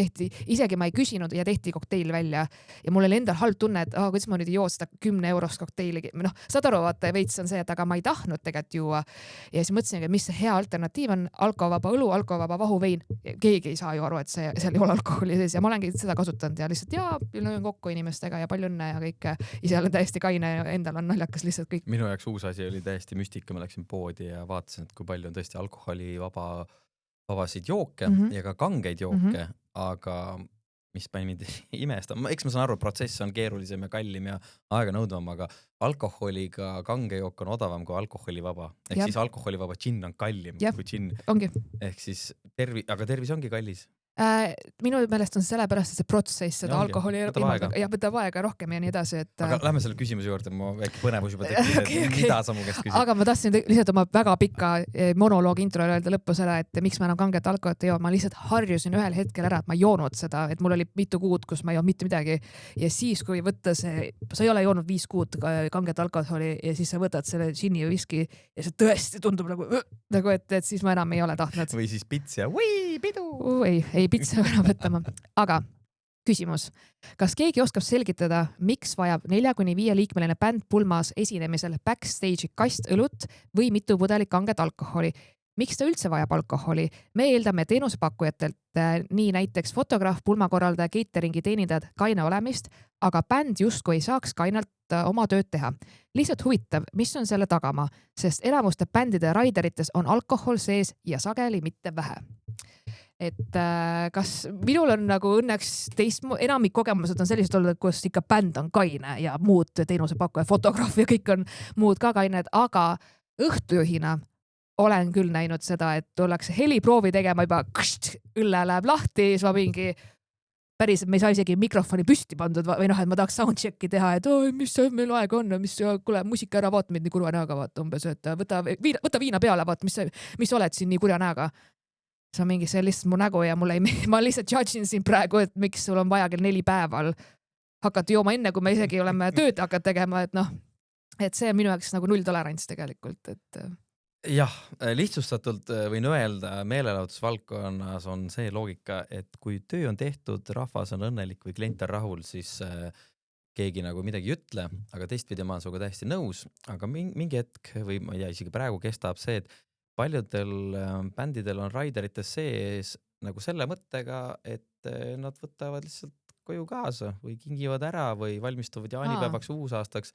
S1: tehti, isegi ma ei küsinud ja tehti kokteil välja. Ja mul oli endal halb tunne, et kuidas ma nüüd ei joo seda 10 eurost kokteili. No, saad aru, vaata, veits on see, et aga ma ei tahtnud tegelikult juua. Ja siis mõtlesin, et mis see hea alternatiiv on, alkoholivaba õlu, alkoholivaba vahuvein. Keegi ei saa ju aru, et seal ei ole alkoholi sees ja ma olengi seda kasutanud ja lihtsalt löön kokku inimestega ja palju õnne ja kõik. Ise olen täiesti kaine ja endal on naljakas lihtsalt kõik.
S2: Minu jaoks uus asi oli täiesti müstika, ma läksin poodi ja vaatasin, et kui palju on tõesti alkoholivabasid jooke ja ka kangeid jooke, aga mis pani mind imestama. Eks ma saan aru, protsess on keerulisem ja kallim ja aega nõudvam, aga alkoholiga kange jook on odavam kui alkoholivaba. Ehk siis alkoholivaba džinn on kallim kui džinn.
S1: Ongi.
S2: Ehk siis aga tervis ongi kallis.
S1: Minu meelest on sellepärast, et see protsess, seda alkoholi võtab aega rohkem ja nii edasi.
S2: Aga lähme selle küsimuse juurde, ma väike põnevus juba tekkis, mida sa mu käest küsid.
S1: Aga ma tahtsin lihtsalt oma väga pika monoloogi intro öelda lõpus ära, et miks ma enam kanget alkoholit ei joo. Ma lihtsalt harjusin ühel hetkel ära, et ma ei joonud seda, et mul oli mitu kuud, kus ma ei joo mitte midagi. Ja siis, kui võtta see, sa ei ole joonud 5 kuud kanget alkoholi ja siis sa võtad selle džinni ja viski ja see tõesti tundub nagu et siis ma enam ei ole tahtnud.
S2: Või siis pits ja pidu.
S1: Ei pitsa enam võtama. Aga küsimus, kas keegi oskab selgitada, miks vajab 4-5 liikmeline bänd pulmas esinemisel backstage'i kast õlut või mitu pudelit kanget alkoholi? Miks ta üldse vajab alkoholi? Me eeldame teenusepakkujatelt nii näiteks fotograaf, pulmakorraldaja, cateringi teenindajad kaine olemist, aga bänd justkui ei saaks kainelt oma tööd teha. Lihtsalt huvitav, mis on selle tagama, sest enamuste bändide raiderites on alkohol sees ja sageli mitte vähe. Et kas minul on nagu õnneks enamik kogemused on sellised olnud, kus ikka bänd on kaine ja muud teenusepakkuja, fotograaf ja kõik on muud ka kained, aga õhtujuhina olen küll näinud seda, et tullakse heliproovi tegema juba õlle läheb lahti, siis ma mingi päris, me ei saa isegi mikrofoni püsti pandud või noh, et ma tahaks soundchecki teha, et mis meil aeg on, kuule musika ära, vaata mind nii kurva näoga, vaata umbes, et võta viina peale, vaata mis oled siin nii kurja näoga. See on mingi lihtsalt mu nägu ja ma lihtsalt judge'in siin praegu, et miks sul on vaja kell 4 päeval hakata jooma enne, kui me isegi oleme tööd hakata tegema, et noh, et see on minu jaoks nagu nulltolerants tegelikult, et
S2: jah, lihtsustatult võin öelda, meelelahutusvaldkonnas on see loogika, et kui töö on tehtud, rahvas on õnnelik või klient on rahul, siis keegi nagu midagi ei ütle, aga teistpidi ma olen sinuga täiesti nõus, aga mingi hetk või ma ei tea, isegi praegu kestab see, et paljudel bändidel on raiderites sees nagu selle mõttega, et nad võtavad lihtsalt koju kaasa või kingivad ära või valmistuvad jaanipäevaks uusaastaks.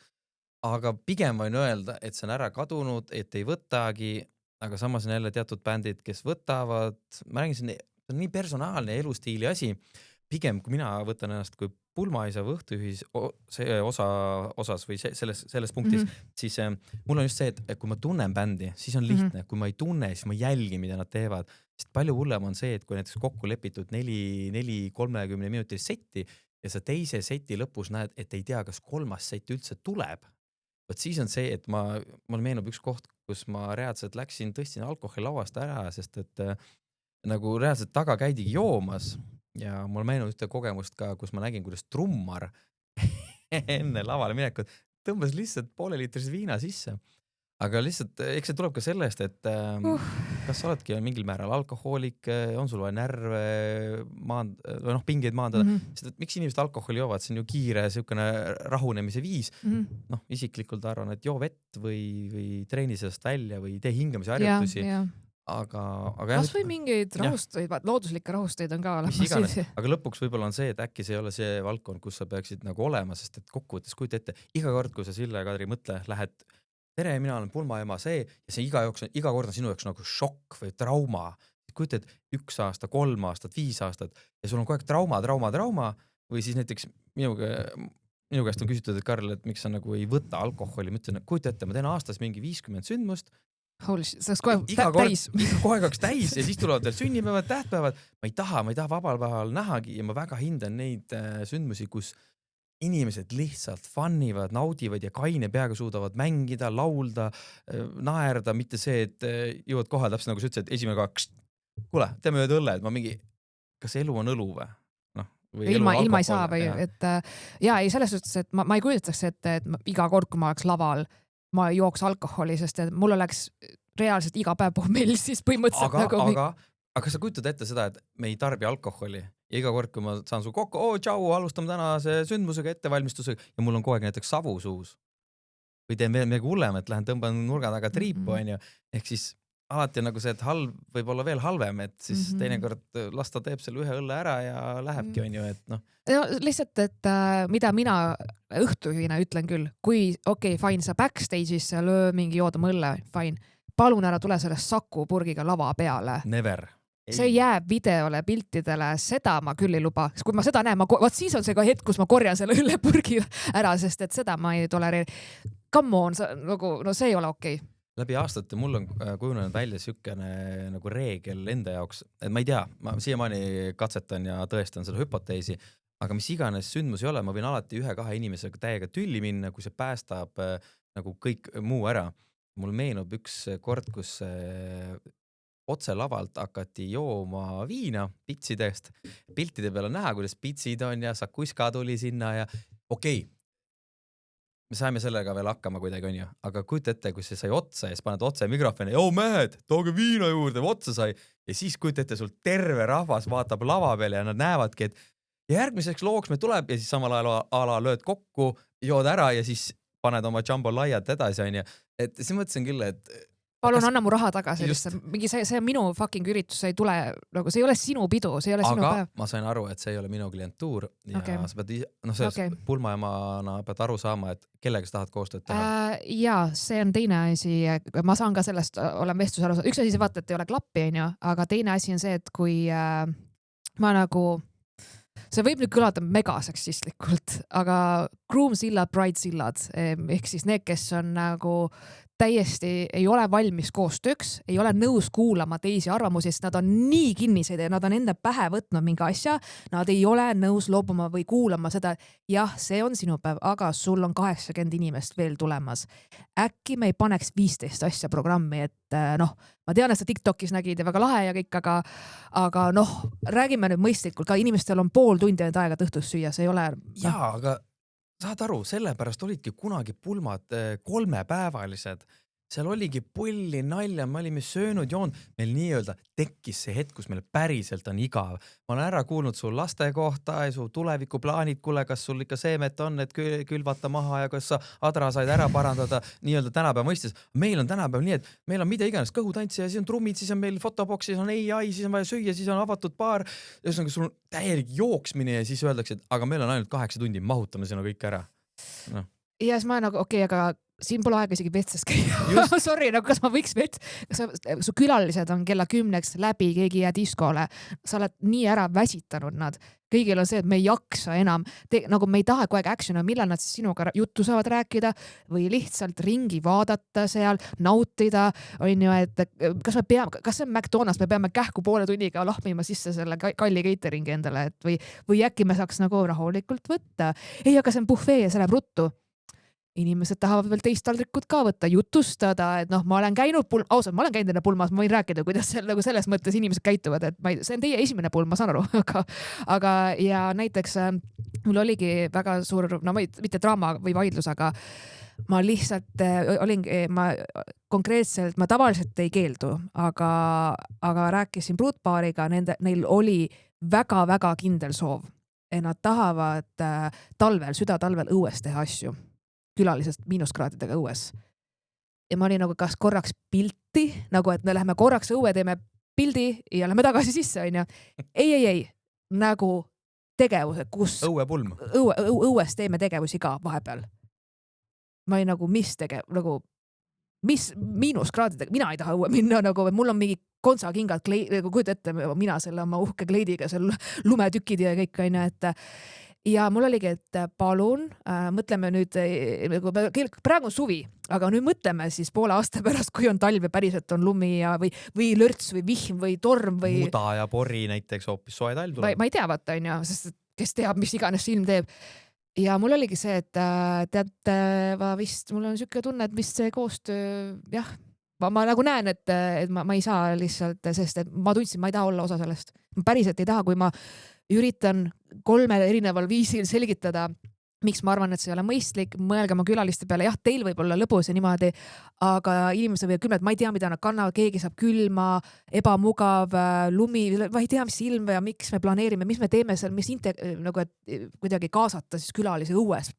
S2: Aga pigem võin öelda, et see on ära kadunud, et ei võtagi, aga samas on jälle teatud bändid, kes võtavad, ma räägin, see on nii personaalne elustiili asi. Pigem, kui mina võtan ennast kui pulmaisa või õhtujuhis osas või selles punktis, siis mul on just see, et kui ma tunnen bändi, siis on lihtne. Kui ma ei tunne, siis ma jälgin, mida nad teevad. Sest palju hullem on see, et kui näiteks kokku lepitud 4 30 minutit setti ja sa teise seti lõpus näed, et ei tea, kas 3. sett üldse tuleb. Võt siis on see, et mul meenub üks koht, kus ma reaalselt tõstin alkoholi lauast ära, sest et nagu reaalselt taga käidigi joomas ja mul meenub ühte kogemust ka, kus ma nägin, kuidas trummar enne lavale minekut tõmbas lihtsalt pooleliitrise viina sisse. Aga lihtsalt, eks see tuleb ka sellest, et kas sa oledki mingil määral alkohoolik, on sul vaja närve pingeid maandada, sest et miks inimesed alkoholi joovad, see on ju kiire siukene rahunemise viis. Isiklikult arvan, et joo vett või treeni sellest välja või tee hingamise harjutusi. aga
S1: kas või mingeid
S2: jah.
S1: rahusteid, looduslikke rahusteid on ka
S2: mis iganes,
S1: olemas.
S2: aga lõpuks võib-olla on see, et äkki see ei ole see valdkond, kus sa peaksid nagu olema, sest et kokkuvõttes kujuta ette, iga kord, kui sa Sille ja Kadri mõtle, lähed, tere, mina olen pulmaema see ja see iga kord on sinu jaoks nagu šokk või trauma. Kujuta, et 1 aasta, 3 aastat, 5 aastat ja sul on kogu aeg trauma või siis näiteks minu käest on küsitud, et Karl, et miks sa nagu ei võta alkoholi, ma ütlen, et kujuta ette, ma teen aastas mingi 50 sündmust,
S1: Holy shit, see oleks kohe
S2: iga kord
S1: täis.
S2: kohe kaks täis ja siis tulevad veel sünnipäevad, tähtpäevad. Ma ei taha vabal päeval nähagi ja ma väga hindan neid sündmusi, kus inimesed lihtsalt funnivad, naudivad ja kaine peaga suudavad mängida, laulda, naerda, mitte see, et jõuad kohal täpselt nagu sa ütlesid, esimene kaks, kuule, teeme ühed õlled, ma mingi, kas elu on õlu või? Noh, või
S1: ilma ei saa või, et ja ei selles suhtes, et ma ei kujutaks ette, et iga kord, kui ma oleks laval, ma jooks alkoholi, sest et mul oleks reaalselt iga päev pohmell siis põhimõtteliselt
S2: aga sa kujutad ette seda, et me ei tarbi alkoholi ja iga kord, kui ma saan su kokku, tšau, alustame tänase sündmusega, ettevalmistusega ja mul on kogu aeg näiteks savu suus või teen veel midagi hullem, et lähen tõmban nurga taga triipu, onju, ehk siis alati on nagu see, et halb võib olla veel halvem, et siis teinekord las ta teeb selle ühe õlle ära ja lähebki, onju, et noh.
S1: No lihtsalt, et mida mina õhtujuhina ütlen küll, kui fine, sa backstage'is sa löö mingi joodama õlle, fine, palun ära tule selle Saku purgiga lava peale.
S2: Never.
S1: See jääb videole, piltidele, seda ma küll ei luba. Kui ma seda näen, vaat siis on see ka hetk, kus ma korjan selle õllepurgi ära, sest et seda ma ei tolereeri. Come on, no see ei ole okei.
S2: Läbi aastate mul on kujunenud välja siukene nagu reegel enda jaoks, et ma ei tea, ma siiamaani katsetan ja tõestan seda hüpoteesi, aga mis iganes sündmus ei ole, ma võin alati 1-2 inimesega täiega tülli minna, kui see päästab nagu kõik muu ära. Mul meenub üks kord, kus otse lavalt hakati jooma viina pitsidest. Piltide peal on näha, kuidas pitsid on ja Sakuska tuli sinna ja okei. Me saime sellega veel hakkama kuidagi, onju, aga kujuta ette, kui see sai otsa ja siis paned otse mikrofoni, mehed, tooge viina juurde, otsa sai ja siis kujuta ette, sul terve rahvas vaatab lava peale ja nad näevadki, et järgmiseks looks me tuleb ja siis samal ajal ala lööd kokku, jood ära ja siis paned oma jambolaiad edasi, onju, et siis mõtlesin küll, et
S1: palun anna mu raha tagasi, mingi see on minu fucking üritus, see ei tule, nagu see ei ole sinu pidu, see ei ole sinu päev.
S2: Aga ma sain aru, et see ei ole minu klientuur ja sa pead pulmaemana pead aru saama, et kellega sa tahad koostööd teha.
S1: Ja see on teine asi, ma saan ka sellest, olen vestluse aru, üks asi see vaata, et ei ole klappi, onju, aga teine asi on see, et kui ma nagu, see võib nüüd kõlada mega seksistlikult, aga groom sillad, bride sillad, ehk siis need, kes on nagu täiesti ei ole valmis koostööks, ei ole nõus kuulama teisi arvamusi, sest nad on nii kinnised ja nad on enda pähe võtnud mingi asja, nad ei ole nõus loobuma või kuulama seda, jah, see on sinu päev, aga sul on 80 inimest veel tulemas. Äkki me ei paneks 15 asja programmi, et ma tean, et sa TikTokis nägid ja väga lahe ja kõik, aga räägime nüüd mõistlikult, ka inimestel on pool tundi aega õhtust süüa, see ei ole...
S2: Jaa, aga saad aru, sellepärast olidki kunagi pulmad 3-päevalised. Seal oligi pulli, nalja, me olime söönud, joonud. Meil nii-öelda tekkis see hetk, kus meil päriselt on igav. Ma olen ära kuulnud sul laste kohta ja su tulevikuplaanid, kuule, kas sul ikka seemet on, et külvata maha ja kas sa adra said ära parandada nii-öelda tänapäeva mõistes. Meil on tänapäeval nii, et meil on mida iganes kõhutantsi ja siis on trummid, siis on meil fotoboks, siis on AI, siis on vaja süüa, siis on avatud baar. Ühesõnaga, sul on täielik jooksmine ja siis öeldakse, et aga meil on ainult 8 tundi, mahutame sinna kõik ära. No.
S1: Ja siis ma nagu, aga siin pole aega isegi vetses käia. Sorry, kas ma võiks su külalised on kella 10 läbi, keegi jää diskole. Sa oled nii ära väsitanud nad. Kõigil on see, et me ei jaksa enam. Nagu me ei taha kogu aeg actiona, millal nad siis sinuga juttu saavad rääkida või lihtsalt ringi vaadata seal, nautida. On ju, et kas see on McDonald's, me peame kähku poole tunniga lahmima sisse selle kalli cateringi endale, et või äkki me saaks nagu rahulikult võtta. Ei, aga see on buffet ja see läheb ruttu. Inimesed tahavad veel teist taldrikut ka võtta, jutustada, et ma olen käinud ausalt, ma olen käinud enne pulmas, ma võin rääkida, kuidas nagu selles mõttes inimesed käituvad, et see on teie esimene pulm, ma saan aru, aga ja näiteks mul oligi väga suur, mitte draama või vaidlus, aga ma lihtsalt konkreetselt, ma tavaliselt ei keeldu, aga rääkisin Brutbaariga, neil oli väga-väga kindel soov, et nad tahavad südatalvel õues teha asju. Külalisest miinuskraadidega õues. ja ma olin nagu, kas korraks pilti, nagu et me läheme korraks õue, teeme pildi ja lähme tagasi sisse, onju. Ei, nagu tegevused, kus
S2: õuepulm.
S1: õues teeme tegevusi ka vahepeal. Ma olin nagu, mis miinuskraadidega, mina ei taha õue minna, nagu mul on mingi kontsakingad, nagu kujuta ette, mina selle oma uhke kleidiga, seal lumetükid ja kõik, onju, et ja mul oligi, et palun, mõtleme nüüd, praegu on suvi, aga nüüd mõtleme siis poole aasta pärast, kui on talv ja päriselt on lumi ja või lörts või vihm või torm või
S2: muda ja pori näiteks hoopis soe talv tuleb.
S1: Ma ei tea, vaata, onju, sest kes teab, mis iganes ilm teeb. Ja mul oligi see, et tead, mul on siuke tunne, et vist see koostöö, jah, ma nagu näen, et ma ei saa lihtsalt, sest et ma tundsin, ma ei taha olla osa sellest. Ma päriselt ei taha, kui ma üritan 3 erineval viisil selgitada, miks ma arvan, et see ei ole mõistlik, mõelge oma külaliste peale, jah, teil võib olla lõbus ja niimoodi, aga inimesed võivad külma, et ma ei tea, mida nad kannavad, keegi saab külma, ebamugav, lumi, ma ei tea, mis ilm ja miks me planeerime, mis me teeme seal, mis nagu, et kuidagi kaasata siis külalisi õues.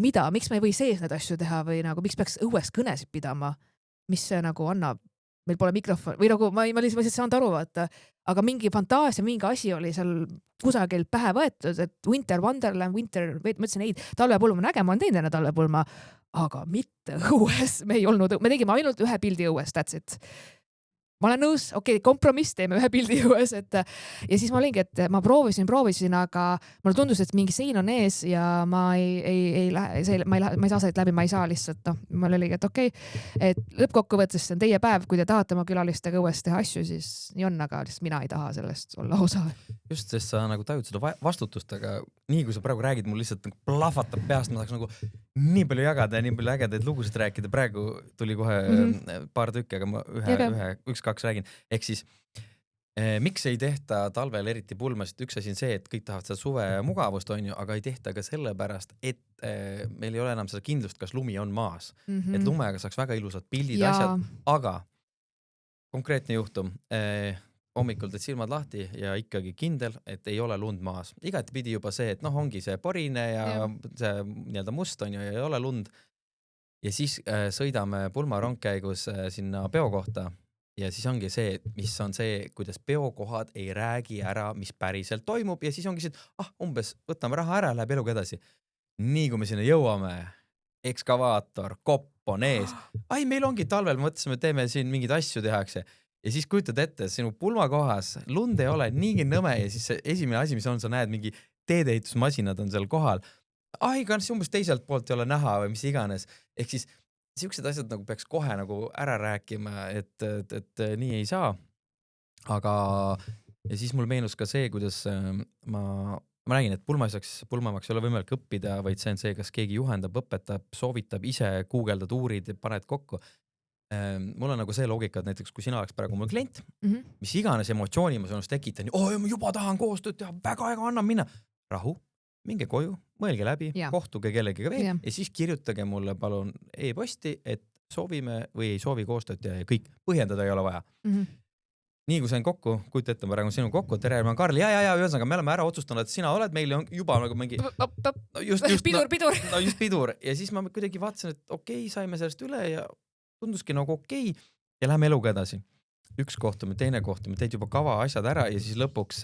S1: Mida, miks me ei või sees need asju teha või nagu, miks peaks õues kõnesid pidama, mis see nagu annab, meil pole mikrofon või nagu ma lihtsalt saanud aru, vaata, aga mingi fantaasia, mingi asi oli seal kusagil pähe võetud, et Winter Wonderland, ma ütlesin, ei, talvepulma on äge, ma olen teinud enne talvepulma, aga mitte õues, me tegime ainult ühe pildi õues, that's it. Ma olen nõus, okei, kompromiss, teeme ühe pildi õues, et ja siis ma olingi, et ma proovisin, aga mulle tundus, et mingi sein on ees ja ma ei saa sellest läbi, ma ei saa lihtsalt, noh, mul oligi, et okei, et lõppkokkuvõttes see on teie päev, kui te tahate oma külalistega õues teha asju, siis nii on, aga lihtsalt mina ei taha sellest olla osa.
S2: Just, sest sa nagu tajud seda vastutust, aga nii kui sa praegu räägid, mul lihtsalt nagu plahvatab peast, ma tahaks nagu nii palju jagada ja nii palju ägedaid lugusid rääkida, praegu tuli kohe paar tükki, aga ma üks-kaks räägin. Ehk siis, miks ei tehta talvel eriti pulmasid? Üks asi on see, et kõik tahavad seda suve mugavust, on ju, aga ei tehta ka sellepärast, et meil ei ole enam seda kindlust, kas lumi on maas. Et lumega saaks väga ilusad pildid, asjad, aga konkreetne juhtum, hommikul teed silmad lahti ja ikkagi kindel, et ei ole lund maas. Igati pidi juba see, et noh, ongi see porine ja see nii-öelda must on ju ja ei ole lund. Ja siis sõidame pulmarongkäigus sinna peo kohta ja siis ongi see, mis on see, kuidas peokohad ei räägi ära, mis päriselt toimub ja siis ongi see, et umbes võtame raha ära, läheb eluga edasi. Nii kui me sinna jõuame, ekskavaator, kopp on ees. Meil ongi talvel, mõtlesime, teeme siin mingeid asju tehakse. Ja siis kujutad ette, sinu pulmakohas lund ei ole niigi nõme ja siis esimene asi, mis on, sa näed mingi teedeehitusmasinad on seal kohal. Kas umbes teiselt poolt ei ole näha või mis iganes. Ehk siis siuksed asjad nagu peaks kohe nagu ära rääkima, et nii ei saa. Aga ja siis mul meenus ka see, kuidas ma nägin, et pulmamaks ei ole võimalik õppida, vaid see on see, kas keegi juhendab, õpetab, soovitab, ise guugeldad, uurid ja paned kokku. Mul on nagu see loogika, et näiteks kui sina oleks praegu mul klient, mis iganes emotsiooni ma sinust tekitan, ma juba tahan koostööd teha, väga annan minna. Rahu, minge koju, mõelge läbi, kohtuge kellegiga veel ja siis kirjutage mulle palun e-posti, et soovime või ei soovi koostööd ja kõik, põhjendada ei ole vaja. Nii kui sain kokku, kujuta ette, ma räägin sinu kokku, tere, ma olen Karl, ühesõnaga me oleme ära otsustanud, et sina oled meil juba nagu mingi
S1: pidur.
S2: No just pidur ja siis ma kuidagi vaatasin, et okei, saime sellest üle ja tunduski nagu okei ja läheme eluga edasi. Üks kohtume, teine kohtume, teed juba kava asjad ära ja siis lõpuks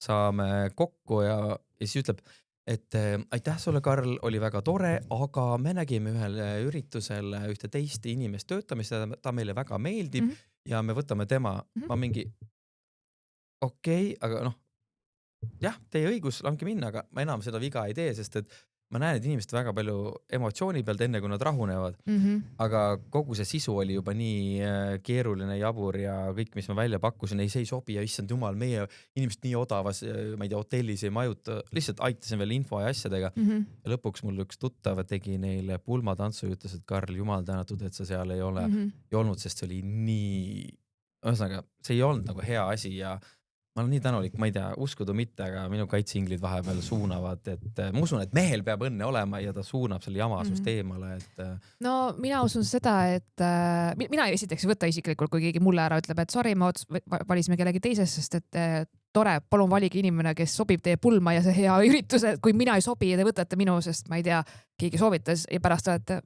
S2: saame kokku ja siis ütleb, et aitäh sulle, Karl, oli väga tore, aga me nägime ühel üritusel ühte teist inimest töötamist, ta meile väga meeldib ja me võtame tema. Ma mingi okei, aga noh, jah, teie õigus, lange minna, aga ma enam seda viga ei tee, sest et ma näen, et inimesed väga palju emotsiooni pealt enne, kui nad rahunevad, aga kogu see sisu oli juba nii keeruline, jabur ja kõik, mis ma välja pakkusin, see ei sobi ja issand jumal, meie inimesed nii odavas, ma ei tea, hotellis ei majuta, lihtsalt aitasin veel info ja asjadega. Ja lõpuks mul üks tuttav tegi neile pulmatantsu ja ütles, et Karl, jumal tänatud, et sa seal ei ole ei olnud, sest see oli nii, ühesõnaga, see ei olnud nagu hea asi ja ma olen nii tänulik, ma ei tea, uskudu mitte, aga minu kaitseinglid vahepeal suunavad, et ma usun, et mehel peab õnne olema ja ta suunab selle jamasust eemale.
S1: No mina usun seda, et mina esiteks ei võta isiklikult, kui keegi mulle ära ütleb, et sorry, ma valisime kellegi teises, sest et tore, palun valige inimene, kes sobib teie pulma ja see hea üritus, kui mina ei sobi ja te võtate minu, sest ma ei tea, keegi soovitas ja pärast olete,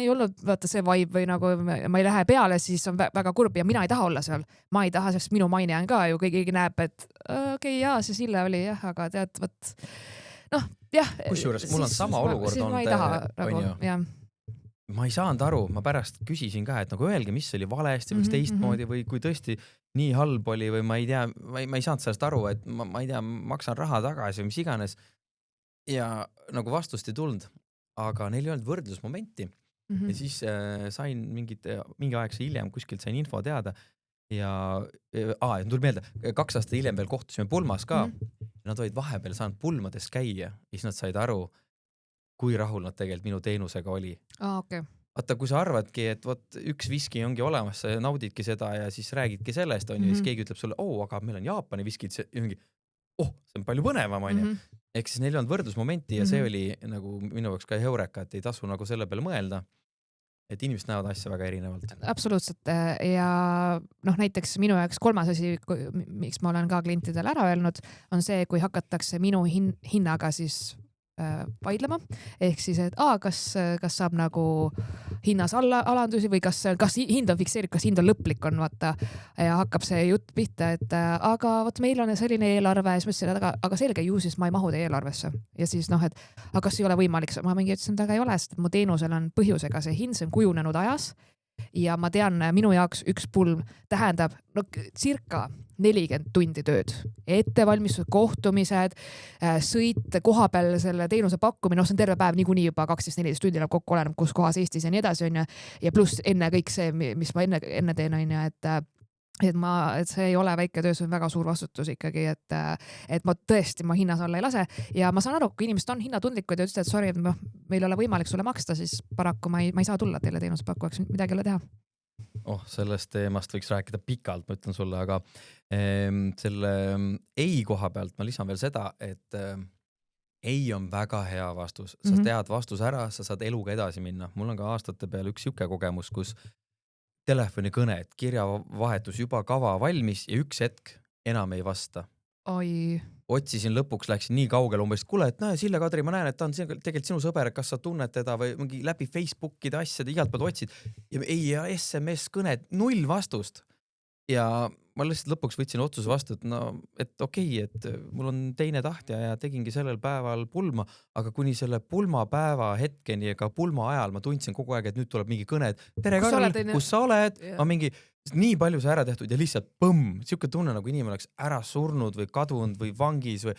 S1: ei olnud vaata see vibe või nagu ma ei lähe peale, siis on väga kurb ja mina ei taha olla seal. Ma ei taha, sest minu maine on ka ju, keegi näeb, et okei, jaa, see Sille oli jah, aga tead, võt, noh, jah.
S2: Kusjuures mul on sama olukord
S1: olnud. Ma ei taha nagu, jah.
S2: Ma ei saanud aru, ma pärast küsisin ka, et nagu öelge, mis oli valesti või teistmoodi või kui tõesti nii halb oli või ma ei tea, ma ei saanud sellest aru, et ma ei tea, maksan raha tagasi või mis iganes. Ja nagu vastust ei tulnud, aga neil ei olnud võrdlusmomenti. Ja siis sain mingi aeg hiljem kuskilt sain info teada ja tuli meelde, 2 aastat hiljem veel kohtusime pulmas ka. Nad olid vahepeal saanud pulmades käia ja siis nad said aru, kui rahul nad tegelikult minu teenusega oli.
S1: Okay.
S2: Vaata, kui sa arvadki, et võt, üks viski ongi olemas, sa naudidki seda ja siis räägidki sellest, on ju, ja siis keegi ütleb sulle, aga meil on Jaapani viskid, see on palju põnevam, on ju. Ehk siis neil on võrdlusmomenti ja see oli nagu minu jaoks ka heureka, et ei tasu nagu selle peale mõelda, et inimesed näevad asja väga erinevalt.
S1: Absoluutselt ja noh, näiteks minu jaoks 3. asi, miks ma olen ka klientidele ära öelnud, on see, kui hakatakse minu hinnaga siis vaidlema, ehk siis, et kas saab nagu hinnas alandusi või kas hind on fikseeritud, kas hind on lõplik on, vaata, ja hakkab see jutt pihta, et aga vot meil on selline eelarve, siis mõtlesin, aga selge, ju siis ma ei mahu teie eelarvesse ja siis noh, et aga kas ei ole võimalik, ma mingi ütlesin, et aga ei ole, sest mu teenusel on põhjusega see hind, see on kujunenud ajas ja ma tean, minu jaoks üks pulm tähendab circa 40 tundi tööd, ettevalmistused, kohtumised, sõit koha peal selle teenuse pakkumine, see on terve päev niikuinii juba 12-14 tundi läheb kokku, oleneb kus kohas Eestis ja nii edasi on ja pluss enne kõik see, mis ma enne teen on ju, et see ei ole väike töö, see on väga suur vastutus ikkagi, et ma hinnas alla ei lase ja ma saan aru, kui inimesed on hinnatundlikud ja ütlesid, et sorry, meil ei ole võimalik sulle maksta, siis paraku ma ei saa tulla teile teenusepakkujaks, midagi ei ole teha.
S2: Sellest teemast võiks rääkida pikalt, ma ütlen sulle, aga selle ei koha pealt ma lisan veel seda, et ei on väga hea vastus. Sa tead vastus ära, sa saad eluga edasi minna. Mul on ka aastate peale üks siuke kogemus, kus telefonikõned, kirjavahetus juba kava valmis ja üks hetk enam ei vasta.
S1: Oi.
S2: Otsisin lõpuks, läksin nii kaugele umbes, kuule, et näe, Sille Kadri, ma näen, et ta on tegelikult sinu sõber, kas sa tunned teda või mingi läbi Facebookide asjade, igalt pealt otsid ja SMS kõned, 0 vastust. Ja ma lihtsalt lõpuks võtsin otsuse vastu, et okei, et mul on teine tahtja ja tegingi sellel päeval pulma, aga kuni selle pulmapäeva hetkeni ega pulma ajal ma tundsin kogu aeg, et nüüd tuleb mingi kõne, et tere Karl, kus sa oled? Ma mingi nii palju see ära tehtud ja lihtsalt põmm, siuke tunne nagu inimene oleks ära surnud või kadunud või vangis või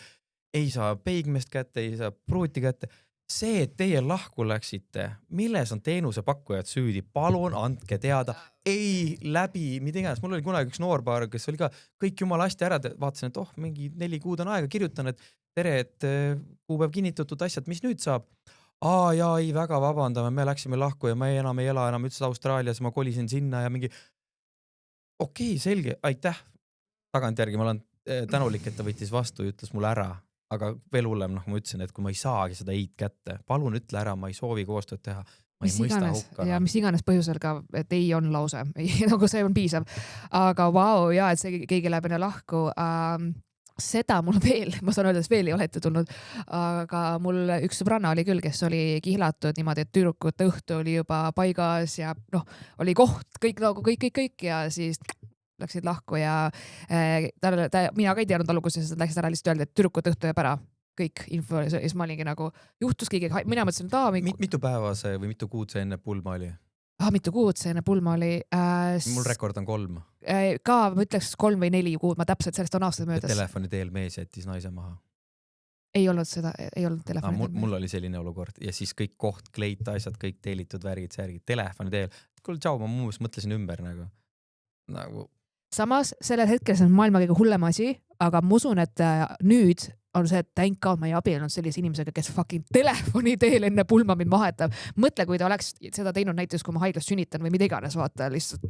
S2: ei saa peigmest kätte, ei saa pruuti kätte. See, et teie lahku läksite, milles on teenusepakkujad süüdi, palun andke teada, ei läbi, mida iganes. Mul oli kunagi üks noorpaar, kes oli ka kõik jumala hästi ära, vaatasin, et mingi 4 kuud on aega, kirjutan, et tere, et kuupäev kinnitatud asjad, mis nüüd saab? Ei, väga vabandame, me läksime lahku ja ma enam ei ela enam üldse Austraalias, ma kolisin sinna ja mingi okei, selge, aitäh. Tagantjärgi ma olen tänulik, et ta võttis vastu ja ütles mulle ära, aga veel hullem, ma ütlesin, et kui ma ei saagi seda eid kätte, palun ütle ära, ma ei soovi koostööd teha, ma ei mõista hukka.
S1: Ja mis iganes põhjusel ka, et ei on lause, nagu see on piisav. Aga vau, ja, et see keegi läheb enne lahku. Seda mul veel, ma saan öelda, et veel ei ole ette tulnud, aga mul üks sõbranna oli küll, kes oli kihlatud niimoodi, et tüdrukute õhtu oli juba paigas ja oli koht, kõik ja siis läksid lahku ja mina ka ei teadnud alguses, et läksid ära lihtsalt öelda, et tüdrukute õhtu jääb ära. Kõik info, ja siis ma olingi nagu, juhtus keegi, mina mõtlesin, et
S2: mitu päeva see või mitu kuud see enne pulma oli?
S1: Mitu kuud see enne pulma oli?
S2: Mul rekord on 3.
S1: Ka ma ütleks 3 või 4 kuud, ma täpselt sellest on aastad möödas.
S2: Telefoni teel mees jättis naise maha.
S1: Ei olnud seda, ei olnud telefoni teel.
S2: Mul oli selline olukord ja siis kõik koht, kleit, asjad, kõik teelitud värgid, särgid, telefoni teel. Kuule, tšau, ma muuseas mõtlesin ümber nagu.
S1: Samas, sellel hetkel see on maailma kõige hullem asi, aga ma usun, et nüüd on see, et thank God ma ei abielnud sellise inimesega, kes fucking telefoni teel enne pulma mind vahetab. Mõtle, kui ta oleks seda teinud näiteks, kui ma haiglas sünnitan või mida iganes, vaata lihtsalt,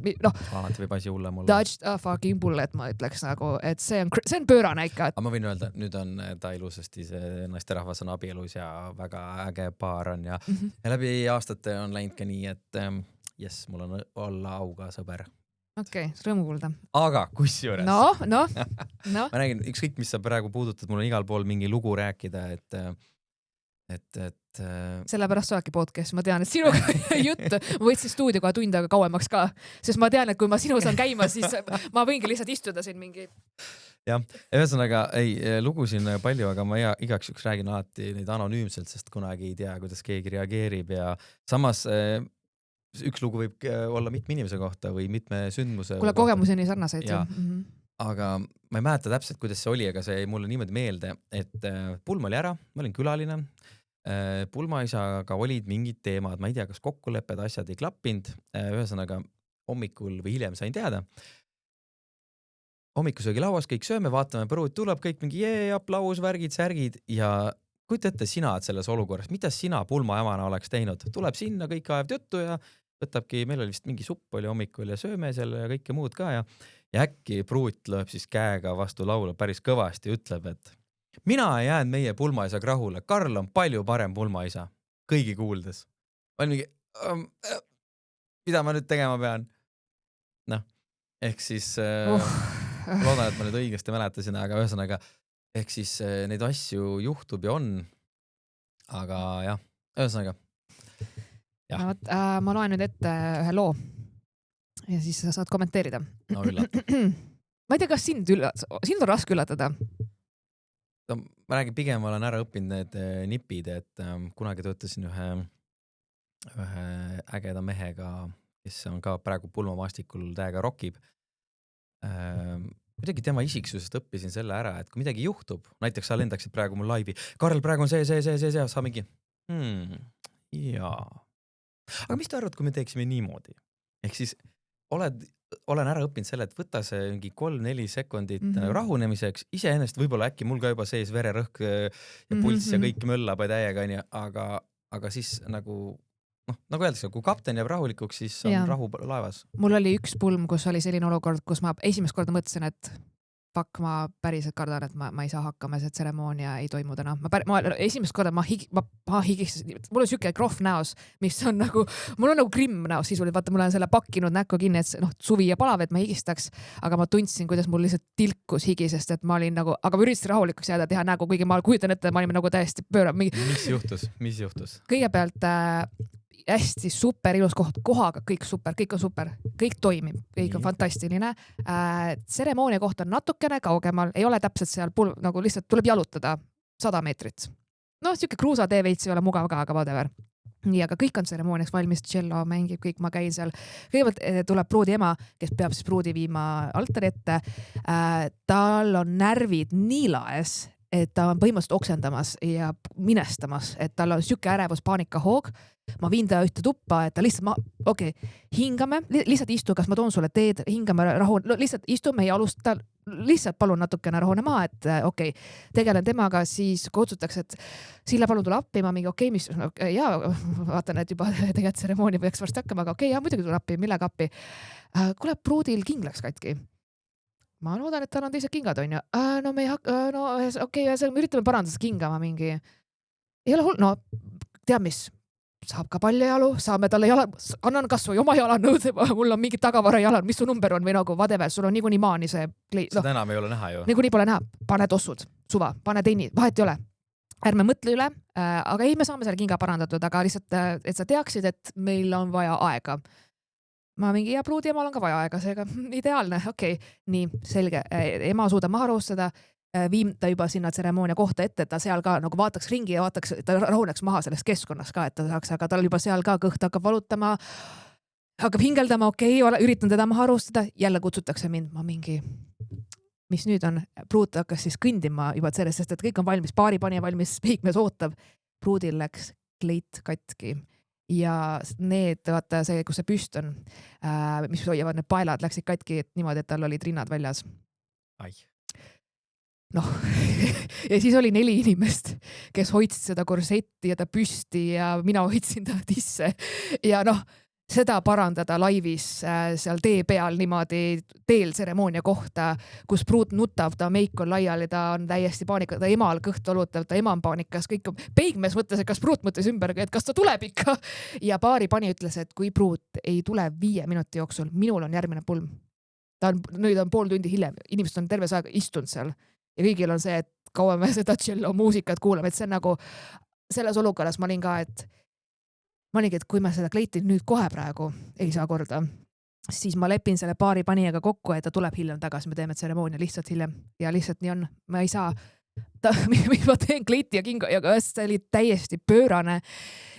S2: Alati võib asi hullem olla.
S1: Dodged a fucking bullet, ma ütleks nagu, et see on pöörane ikka.
S2: Aga ma võin öelda, nüüd on ta ilusasti, see naisterahvas on abielus ja väga äge paar on ja läbi aastate on läinud ka nii, et yes, mul on olla auga sõber.
S1: Okei, rõõmu kuulda.
S2: Aga kusjuures.
S1: No.
S2: Ma räägin, ükskõik, mis sa praegu puudutad, mul on igal pool mingi lugu rääkida, et et
S1: sellepärast sa oledki podcast, ma tean, et sinuga jutt, ma võtsin stuudioga tund aega kauemaks ka, sest ma tean, et kui ma sinu saan käima, siis ma võingi lihtsalt istuda siin mingi.
S2: jah, ühesõnaga lugusin palju, aga ma igaks juks räägin alati neid anonüümselt, sest kunagi ei tea, kuidas keegi reageerib ja samas üks lugu võib olla mitme inimese kohta või mitme sündmuse.
S1: Kuule, kogemusi on nii sarnaseid.
S2: Aga ma ei mäleta täpselt, kuidas see oli, aga see jäi mulle niimoodi meelde, et pulm oli ära, ma olin külaline. Pulmaisaga olid mingid teemad, ma ei tea, kas kokkulepped, asjad ei klappinud. Ühesõnaga hommikul või hiljem sain teada. Hommikusöögi lauas, kõik sööme, vaatame, pruut tuleb, kõik mingi aplaus, värgid, särgid ja kujuta ette sina selles olukorras, mida sina pulmajamana oleks teinud? Tuleb sinna, kõik ajavad juttu ja võtabki, meil oli vist mingi supp oli hommikul ja sööme seal ja kõike muud ka ja äkki pruut lööb siis käega vastu laulu päris kõvasti ja ütleb, et mina ei jäänud meie pulmaisaga rahule, Karl on palju parem pulmaisa, kõigi kuuldes. Ma olin mingi, mida ma nüüd tegema pean? Noh, ehk siis loodan, et ma nüüd õigesti mäletasin, aga ühesõnaga, ehk siis neid asju juhtub ja on, aga jah, ühesõnaga.
S1: Ja. No, ma loen nüüd ette ühe loo ja siis sa saad kommenteerida.
S2: No üllat.
S1: Ma ei tea, kas sind on raske üllatada?
S2: Ma räägin, pigem olen ära õppinud need nipid, et kunagi töötasin ühe ägeda mehega, kes on ka praegu pulmamaastikul täiega rokib. Kuidagi tema isiksusest õppisin selle ära, et kui midagi juhtub, näiteks sa lendaksid praegu mul laivi, Karl, praegu on see, sa mingi, jaa. Aga mis te arvad, kui me teeksime niimoodi? Ehk siis olen ära õppinud selle, et võta see mingi 3-4 sekundit rahunemiseks, iseennast võib-olla äkki mul ka juba sees vererõhk ja pulss ja kõik möllab ja täiega, aga siis nagu öeldakse, kui kapten jääb rahulikuks, siis on rahu laevas.
S1: Mul oli üks pulm, kus oli selline olukord, kus ma esimest korda mõtlesin, et ma päriselt kardan, et ma ei saa hakkama, see tseremoonia ei toimu täna. Ma esimest korda ma higiks, mul on siuke krohv näos, mis on nagu, mul on nagu grimm näos sisuliselt, vaata, mul on selle pakkinud näkku kinni, et suvi ja palav, et ma higistaks, aga ma tundsin, kuidas mul lihtsalt tilkus higi, sest et ma olin nagu, aga ma üritasin rahulikuks jääda, teha nägu, kuigi ma kujutan ette, ma olin nagu täiesti pöörab.
S2: Mis juhtus?
S1: Kõigepealt hästi super ilus kohaga, kõik super, kõik on super, kõik toimib, kõik on fantastiline. Tseremoonia koht on natukene kaugemal, ei ole täpselt seal nagu lihtsalt tuleb jalutada 100 meetrit. No, siuke kruusatee veits ei ole mugav ka, aga whatever. Nii, aga kõik on tseremooniaks valmis, cello mängib, kõik ma käin seal. Kõigepealt tuleb pruudi ema, kes peab siis pruudi viima altari ette. Tal on närvid nii laes, et ta on põhimõtteliselt oksendamas ja minestamas, et tal on siuke ärevus, paanika hoog. Ma viin ta ühte tuppa, et ta lihtsalt, hingame, lihtsalt istu, kas ma toon sulle teed, hingame rahu, lihtsalt istume ja alusta, lihtsalt palun natukene rahune maa, et tegelen temaga, siis kutsutakse, et Sille palun tule appi, ma mingi mis, vaatan, et juba tegelikult tseremoonia peaks varsti hakkama, aga muidugi tule appi, millega appi. Kuule, pruudil king läks katki. Ma loodan, et tal on teised kingad, on ju. No me ei hakka, me üritame parandada kinga, ma mingi, ei ole hull, no teab mis, saab ka palju jalu, saame talle annan kas või oma jalanõud, mul on mingi tagavara jalad, mis su number on või nagu whatever, sul on niikuinii maani see.
S2: Seda enam ei ole näha ju.
S1: Niikuinii pole näha, pane tossud, suva, pane teini, vahet ei ole. Ärme mõtle üle, aga ei, me saame selle kinga parandatud, aga lihtsalt, et sa teaksid, et meil on vaja aega. Ma mingi, ja pruudi emal on ka vaja aega, seega ideaalne, nii, selge, ema suudab maha roostada, viim ta juba sinna tseremoonia kohta ette, et ta seal ka nagu vaataks ringi ja vaataks, ta rahuneks maha selles keskkonnas ka, et ta saaks, aga tal juba seal ka kõht hakkab valutama, hakkab hingeldama, üritan teda maha roostada, jälle kutsutakse mind, ma mingi, mis nüüd on, pruut hakkas siis kõndima juba sellest, sest et kõik on valmis, paaripani valmis, peikmees ootab, pruudil läks kleit katki. Ja need, vaata see, kus see püst on, mis hoiavad need paelad, läksid katki niimoodi, et tal olid rinnad väljas.
S2: Ai.
S1: Noh, ja siis oli 4 inimest, kes hoidsid seda korsetti ja ta püsti ja mina hoidsin ta tisse. Ja noh, seda parandada laivis seal tee peal niimoodi teel tseremoonia kohta, kus pruut nutab, ta meik on laiali, ta on täiesti paanika, ta emal kõht olutav, ta ema on paanikas, kõik on. Peigmees mõtles, et kas pruut mõtles ümber, et kas ta tuleb ikka. Ja paari pani ütles, et kui pruut ei tule 5 minuti jooksul, minul on järgmine pulm. Nüüd on pool tundi hiljem, inimesed on terve aeg istunud seal ja kõigil on see, et kaua me seda cello muusikat kuulame, et see on nagu selles olukorras ma olin ka, et ma olingi, et kui ma seda kleiti nüüd kohe praegu ei saa korda, siis ma lepin selle paari panijaga kokku, et ta tuleb hiljem tagasi, me teeme tseremoonia lihtsalt hiljem ja lihtsalt nii on, ma ei saa ma teen kleiti ja kinga ja see oli täiesti pöörane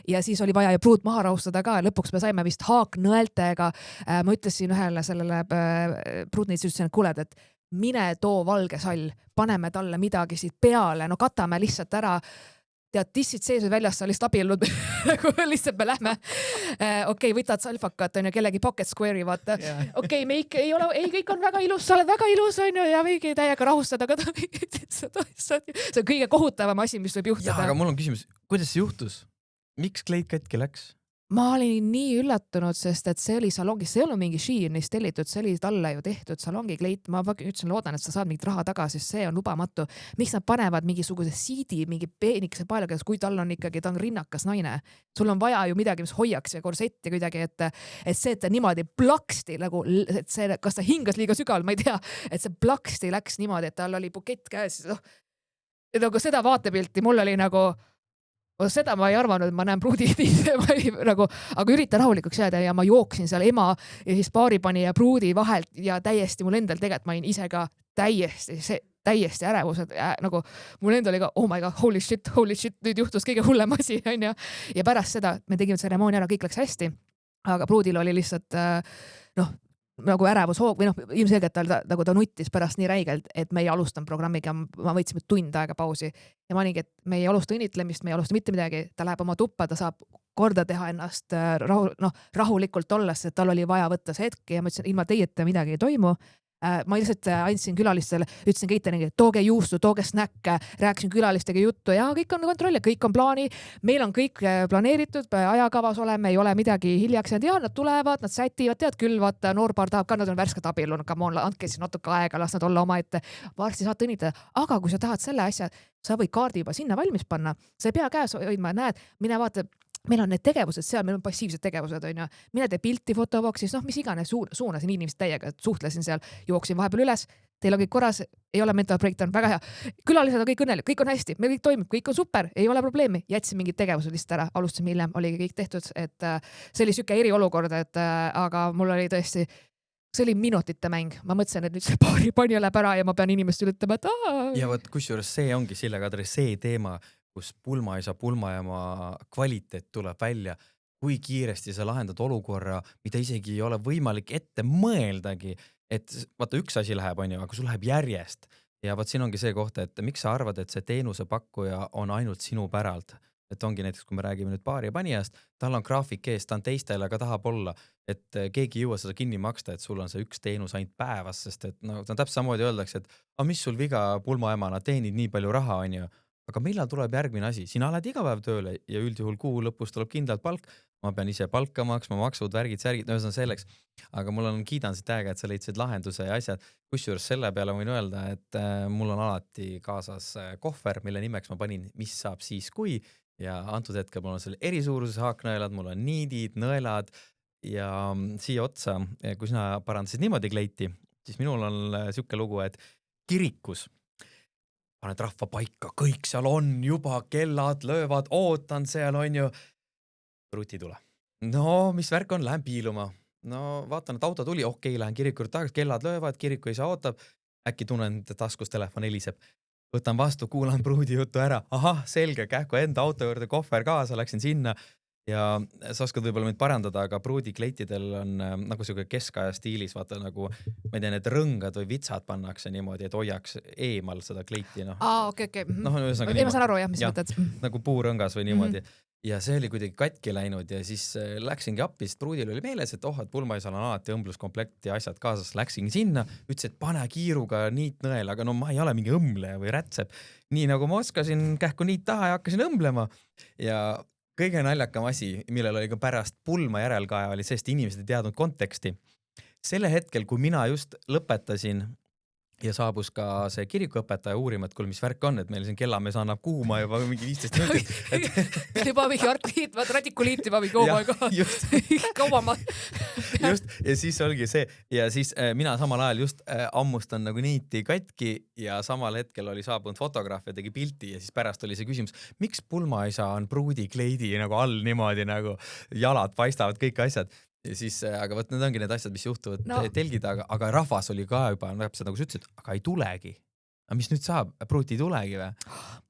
S1: ja siis oli vaja ju pruut maha rahustada ka ja lõpuks me saime vist haaknõeltega. Ma ütlesin ühele sellele pruutnitsi, ütlesin, et kuule, et mine too valge sall, paneme talle midagi siit peale, no katame lihtsalt ära. Tead, tissid sees või väljas, sa lihtsalt abiellud lihtsalt me lähme. Okei, võtad salfakat, on ju, kellegi pocket square'i, vaata. Okei, meik ei ole, ei, kõik on väga ilus, sa oled väga ilus, on ju, ja võigi täiega rahustada, aga see on kõige kohutavam asi, mis võib juhtuda.
S2: Aga mul on küsimus, kuidas see juhtus? Miks kleit katki läks?
S1: Ma olin nii üllatunud, sest et see oli salongis, see ei olnud mingi Sheinist tellitud, see oli talle ju tehtud salongi kleit. Ma ütlesin, loodan, et sa saad mingit raha tagasi, sest see on lubamatu. Miks nad panevad mingisuguse siidi, mingi peenikese paeluga, kui tal on ikkagi, ta on rinnakas naine. Sul on vaja ju midagi, mis hoiaks ja korsetti kuidagi, et see, et ta niimoodi plaksti, nagu, et see, kas ta hingas liiga sügaval, ma ei tea, et see plaksti läks niimoodi, et tal oli bukett käes. Nagu seda vaatepilti mul oli nagu, seda ma ei arvanud, ma näen pruudi nagu, aga üritan rahulikuks jääda ja ma jooksin seal ema ja siis paaripani ja pruudi vahelt ja täiesti mul endal tegelikult ma olin ise ka täiesti ärevused, nagu mul endal oli ka, oh my god, holy shit, nüüd juhtus kõige hullem asi, on ju. Ja pärast seda me tegime tseremoonia ära, kõik läks hästi, aga pruudil oli lihtsalt, nagu ärevushoog või ilmselgelt nagu ta nuttis pärast nii räigelt, et me ei alustanud programmiga, ma võtsime tund aega pausi ja ma olingi, et me ei alusta õnnitlemist, me ei alusta mitte midagi, ta läheb oma tuppa, ta saab korda teha ennast rahulikult olles, et tal oli vaja võtta see hetk ja ma ütlesin, ilma teieta midagi ei toimu. Ma lihtsalt andsin külalistele, ütlesin Keiteringi, tooge juustu, tooge snäkke, rääkisin külalistega juttu ja kõik on kontrolli, kõik on plaani, meil on kõik planeeritud, ajakavas oleme, ei ole midagi hiljaks ja nad tulevad, nad sätivad, tead küll, vaata, noorpaar tahab ka, nad on värsked abiellunud, andke siis natuke aega, las nad olla oma ette, varsti saate õnnitleda, aga kui sa tahad selle asja, sa võid kaardi juba sinna valmis panna, sa ei pea käes hoidma, näed, mine vaata, meil on need tegevused seal, meil on passiivsed tegevused, on ju. Mine tee pilti fotoboxis, mis iganes suunasin inimesed täiega, suhtlesin seal, jooksin vahepeal üles, teil on kõik korras, ei ole mental breakdown, väga hea. Külalised on kõik õnnelik, kõik on hästi, meil kõik toimib, kõik on super, ei ole probleemi. Jätsin mingid tegevused lihtsalt ära, alustasime hiljem, oligi kõik tehtud, et see oli siuke eriolukord, et aga mul oli tõesti, see oli minutite mäng. Ma mõtlesin, et nüüd see paari panja läheb ära ja ma pean inimestele ütlema, et
S2: ja võt, kusjuures see ongi Sille Kadri see teema, kus pulmaisa pulmajaama kvaliteet tuleb välja, kui kiiresti sa lahendad olukorra, mida isegi ei ole võimalik ette mõeldagi, et vaata üks asi läheb, on ju, aga sul läheb järjest ja vaat siin ongi see koht, et miks sa arvad, et see teenusepakkuja on ainult sinu päralt, et ongi näiteks, kui me räägime nüüd paari panijast, tal on graafik ees, ta on teistele, aga tahab olla, et keegi ei jõua seda kinni maksta, et sul on see üks teenus ainult päevas, sest et no, täpselt samamoodi öeldakse, et mis sul viga pulmaemana, teenid nii palju raha, on ju. Aga millal tuleb järgmine asi? Sina oled iga päev tööle ja üldjuhul kuu lõpus tuleb kindlalt palk. Ma pean ise palka maksma, maksud, värgid, särgid, no see on selleks. Aga mul on kiidan siit aega, et sa leidsid lahenduse ja asjad. Kusjuures selle peale võin öelda, et mul on alati kaasas kohver, mille nimeks ma panin, mis saab siis kui. Ja antud hetkel mul on selle erisuuruse haaknõelad, mul on niidid, nõelad ja siia otsa, kui sina parandasid niimoodi kleiti, siis minul on siuke lugu, et kirikus paned rahva paika, kõik seal on juba, kellad löövad, ootan seal, on ju. Ruti tule. No, mis värk on? Lähen piiluma. No, vaatan, et auto tuli, okei, lähen kiriku tagasi, kellad löövad, kiriku isa ootab. Äkki tunnen, et taskus telefon heliseb. Võtan vastu, kuulan pruudi juttu ära. Ahah, selge, kähku enda auto juurde kohver kaasa, läksin sinna. Ja sa oskad võib-olla mind parandada, aga pruudikleitidel on nagu siuke keskaja stiilis, vaata nagu, ma ei tea, need rõngad või vitsad pannakse niimoodi, et hoiaks eemal seda kleiti.
S1: Okay.
S2: No,
S1: ma saan aru, jah, mis mõtled.
S2: Nagu puurõngas või niimoodi. Ja see oli kuidagi katki läinud ja siis läksingi appi, sest pruudil oli meeles, et et pulmaisal on alati õmbluskomplekt ja asjad kaasas. Läksingi sinna, ütles, et pane kiiruga niit nõel, aga no ma ei ole mingi õmbleja või rätsep. Nii nagu ma oskasin, kähku niit taha ja hakkasin õmblema. Ja kõige naljakam asi, millel oli ka pärast pulma järelkaja, oli see, et inimesed ei teadnud konteksti. Selle hetkel, kui mina just lõpetasin ja saabus ka see kirikuõpetaja uurima, et kuule, mis värk on, et meil siin kellamees annab kuuma juba mingi 15 minutit.
S1: juba mingi radikuliit juba mingi oma kaubama.
S2: Just, ja siis olgi see ja siis mina samal ajal just ammustan nagu niiti katki ja samal hetkel oli saabunud fotograaf ja tegi pilti ja siis pärast oli see küsimus, miks pulmaisa on pruudikleidi nagu all niimoodi nagu jalad paistavad, kõik asjad. Ja siis, aga võt need ongi need asjad, mis juhtuvad telgi taga, aga rahvas oli ka juba, täpselt nagu sa ütlesid, aga ei tulegi. Aga mis nüüd saab? Pruuti ei tulegi või?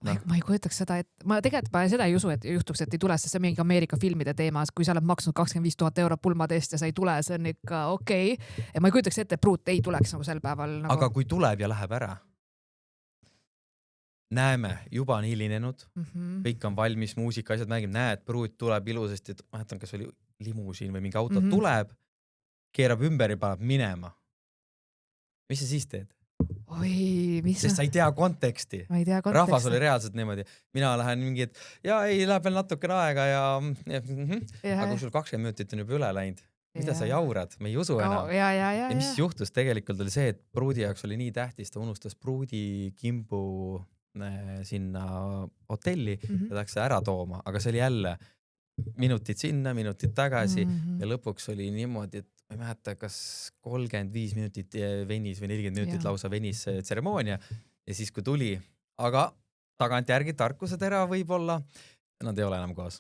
S1: Ma ei kujutaks seda, et ma tegelikult seda ei usu, et juhtuks, et ei tule, sest see mingi Ameerika filmide teemas, kui sa oled maksnud 25 000 € pulmade eest ja sa ei tule, see on ikka okei. Ja ma ei kujutaks ette, et pruut ei tuleks nagu sel päeval. Nagu...
S2: Aga kui tuleb ja läheb ära? Näeme, juba on hilinenud, kõik on valmis, muusika, asjad mängib, näed, pruut tuleb ilusasti, et mäletan, kas oli limusiin või mingi auto tuleb, keerab ümber ja paneb minema. Mis sa siis teed?
S1: Oi, mis
S2: sest sa ei tea konteksti.
S1: Ma ei tea konteksti.
S2: Rahvas oli reaalselt niimoodi. Mina lähen mingi, et läheb veel natukene aega ja aga kui sul 20 minutit on juba üle läinud, mida sa jaurad? Me ei usu enam. Ja mis juhtus tegelikult oli see, et pruudi jaoks oli nii tähtis, ta unustas pruudikimbu sinna hotelli ja tahaks ära tooma, aga see oli jälle minutid sinna, minutid tagasi ja lõpuks oli niimoodi, et ma ei mäleta, kas 35 minutit venis või 40 minutit lausa venis tseremoonia ja siis kui tuli, aga tagantjärgi tarkusetera võib-olla, nad ei ole enam koos.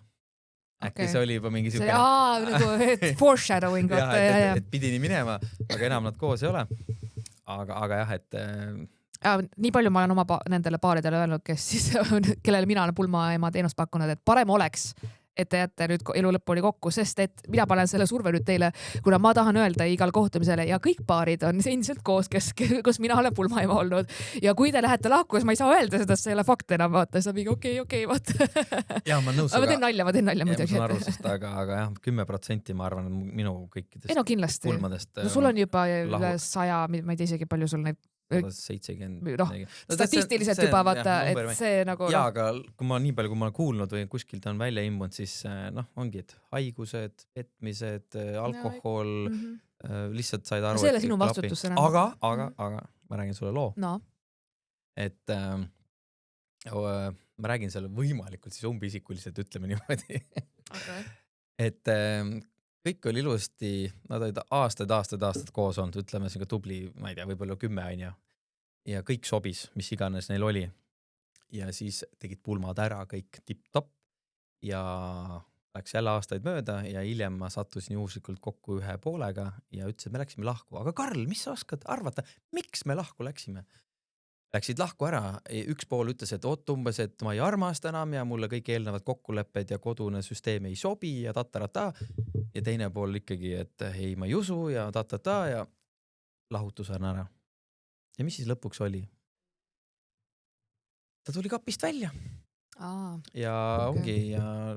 S2: Äkki see oli juba mingi siuke...
S1: nagu foreshadowing.
S2: et pidi nii minema, aga enam nad koos ei ole. Aga jah, et...
S1: nii palju ma olen oma nendele paaridele öelnud, kellele mina olen pulmaema teenust pakkunud, et parem oleks, et te jätte nüüd elu lõpuni kokku, sest et mina panen selle surve nüüd teile, kuna ma tahan öelda igal kohtumisele ja kõik paarid on endiselt koos, kus mina olen pulmaema olnud. Ja kui te lähete lahku, siis ma ei saa öelda seda, see ei ole fakt enam, vaata, siis on mingi okei, vaata.
S2: Ja, ma nõus.
S1: Ma teen nalja muidugi.
S2: Ma arvustust, aga jah, 10% ma arvan, minu kõikidest pulmadest.
S1: No sul on juba üle 100, ma ei tea isegi palju sul neid
S2: 70.
S1: Statistiliselt juba vaata, et see nagu...
S2: Jaa, aga kui ma nii palju, kui ma olen kuulnud või kuskilt on välja imbunud, siis ongi, et haigused, petmised, alkohol, lihtsalt said aru,
S1: see ei ole sinu vastutus.
S2: Aga ma räägin sulle loo.
S1: No.
S2: Et ma räägin selle võimalikult siis umbisikuliselt, ütleme niimoodi.
S1: Okay.
S2: Et kõik oli ilusti, nad olid aastaid koos olnud, ütleme siin ka tubli, ma ei tea, võib-olla 10 on ja kõik sobis, mis iganes neil oli. Ja siis tegid pulmad ära, kõik tipp-top ja läks jälle aastaid mööda ja hiljem ma sattusin juhuslikult kokku ühe poolega ja ütles, et me läksime lahku. Aga Karl, mis sa oskad arvata, miks me lahku läksime? Läksid lahku ära, üks pool ütles, et umbes, et ma ei armasta enam ja mulle kõik eelnevad kokkulepped ja kodune süsteem ei sobi ja tatarata. Ja teine pool ikkagi, et ei, ma ei usu ja tatata ja lahutus on ära. Ja mis siis lõpuks oli? Ta tuli kapist välja. Ja ongi ja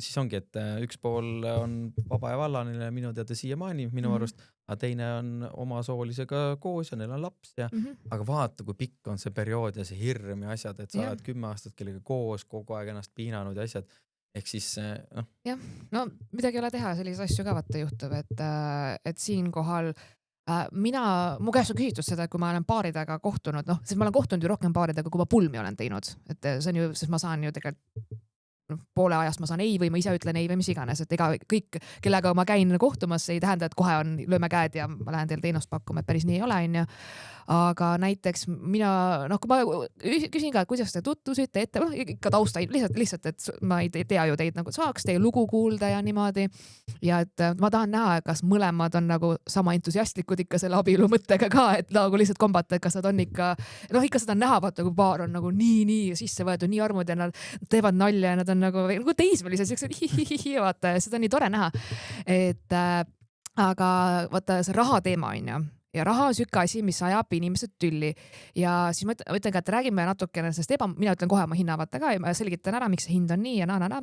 S2: siis ongi, et üks pool on vaba ja vallanile minu teada siiamaani minu arust, aga teine on oma soolisega koos ja neil on laps ja aga vaata, kui pikk on see periood ja see hirm ja asjad, et sa oled 10 aastat kellega koos, kogu aeg ennast piinanud ja asjad. Ehk siis
S1: Jah, no midagi ei ole teha, selliseid asju ka vaata juhtub, et siin kohal mu käest on küsitud seda, kui ma olen paaridega kohtunud, sest ma olen kohtunud ju rohkem paaridega, kui ma pulmi olen teinud, et see on ju, sest ma saan ju tegelikult poole ajast ma saan ei või ma ise ütlen ei või mis iganes, et ega kõik, kellega ma käin kohtumas, ei tähenda, et kohe lööme käed ja ma lähen teile teenust pakkuma, et päris nii ei ole, on ju. Aga näiteks mina, kui ma küsin ka, et kuidas te tutvusite ette, ikka tausta, lihtsalt, et ma ei tea ju teid nagu saaks teie lugu kuulda ja niimoodi. Ja et ma tahan näha, kas mõlemad on nagu sama entusiastlikud ikka selle abielu mõttega ka, et nagu lihtsalt kombata, et kas nad on ikka seda näha, vaata, kui paar on nagu nii sisse võetud, nii armud ja nad teevad nalja ja nad on nagu teismelised, siuksed vaata, seda on nii tore näha. Et aga vaata see raha teema on ju. Ja raha on sükke asi, mis ajab inimesed tülli. Ja siis ma ütlen ka, et räägime natukene, sest mina ütlen kohe oma hinnavata ka ja ma selgitan ära, miks see hind on nii ja na.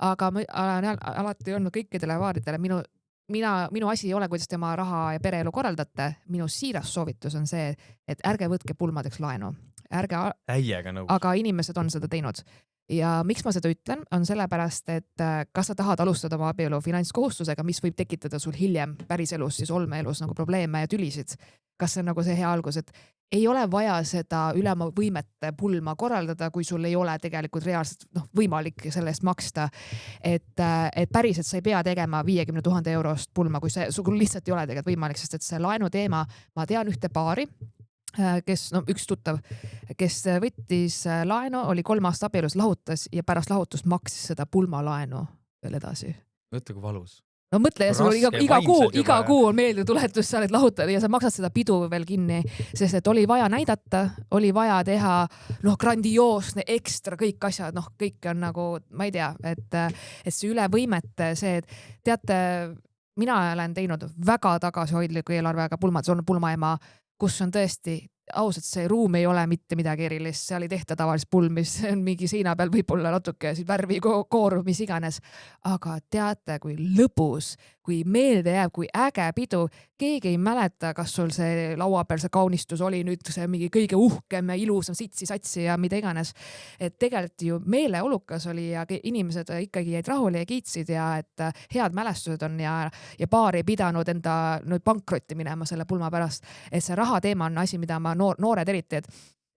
S1: Aga ma olen alati öelnud kõikidele vaaridele, minu asi ei ole, kuidas tema raha ja pereelu korraldate. Minu siiras soovitus on see, et ärge võtke pulmadeks laenu. Aga inimesed on seda teinud. ja miks ma seda ütlen, on sellepärast, et kas sa tahad alustada oma abielu finantskohustusega, mis võib tekitada sul hiljem päriselus siis olmeelus nagu probleeme ja tülisid. Kas see on nagu see hea algus, et ei ole vaja seda üle oma võimete pulma korraldada, kui sul ei ole tegelikult reaalselt võimalik selle eest maksta. Et päriselt sa ei pea tegema 50 000 eurost pulma, kui sul lihtsalt ei ole tegelikult võimalik, sest et see laenu teema, ma tean ühte paari, kes, üks tuttav, kes võttis laenu, oli 3 aastat abielus, lahutas ja pärast lahutust maksis seda pulmalaenu veel edasi.
S2: Mõtle, kui valus.
S1: No mõtle, ja sul iga kuu on meeldetuletus seal, et lahutad ja sa maksad seda pidu veel kinni, sest et oli vaja näidata, oli vaja teha grandioosne, ekstra, kõik asjad, kõik on nagu, ma ei tea, et see üle võimete, see, et teate, mina olen teinud väga tagasihoidliku eelarvega pulmad, see on pulmaema, kus on tõesti ausalt, see ruum ei ole mitte midagi erilist, seal ei tehta tavalist pulmis, on mingi seina peal võib-olla natuke värvi kooru, mis iganes. Aga teate, kui lõbus, kui meelde jääb, kui äge pidu, keegi ei mäleta, kas sul see laua peal see kaunistus oli nüüd see mingi kõige uhkem ja ilusam sitsi ja mida iganes. Et tegelikult ju meeleolukas oli ja inimesed ikkagi jäid rahule ja kiitsid ja et head mälestused on ja paar ei pidanud enda pankrotti minema selle pulma pärast. Et see raha teema on asi, mida ma noored eriti,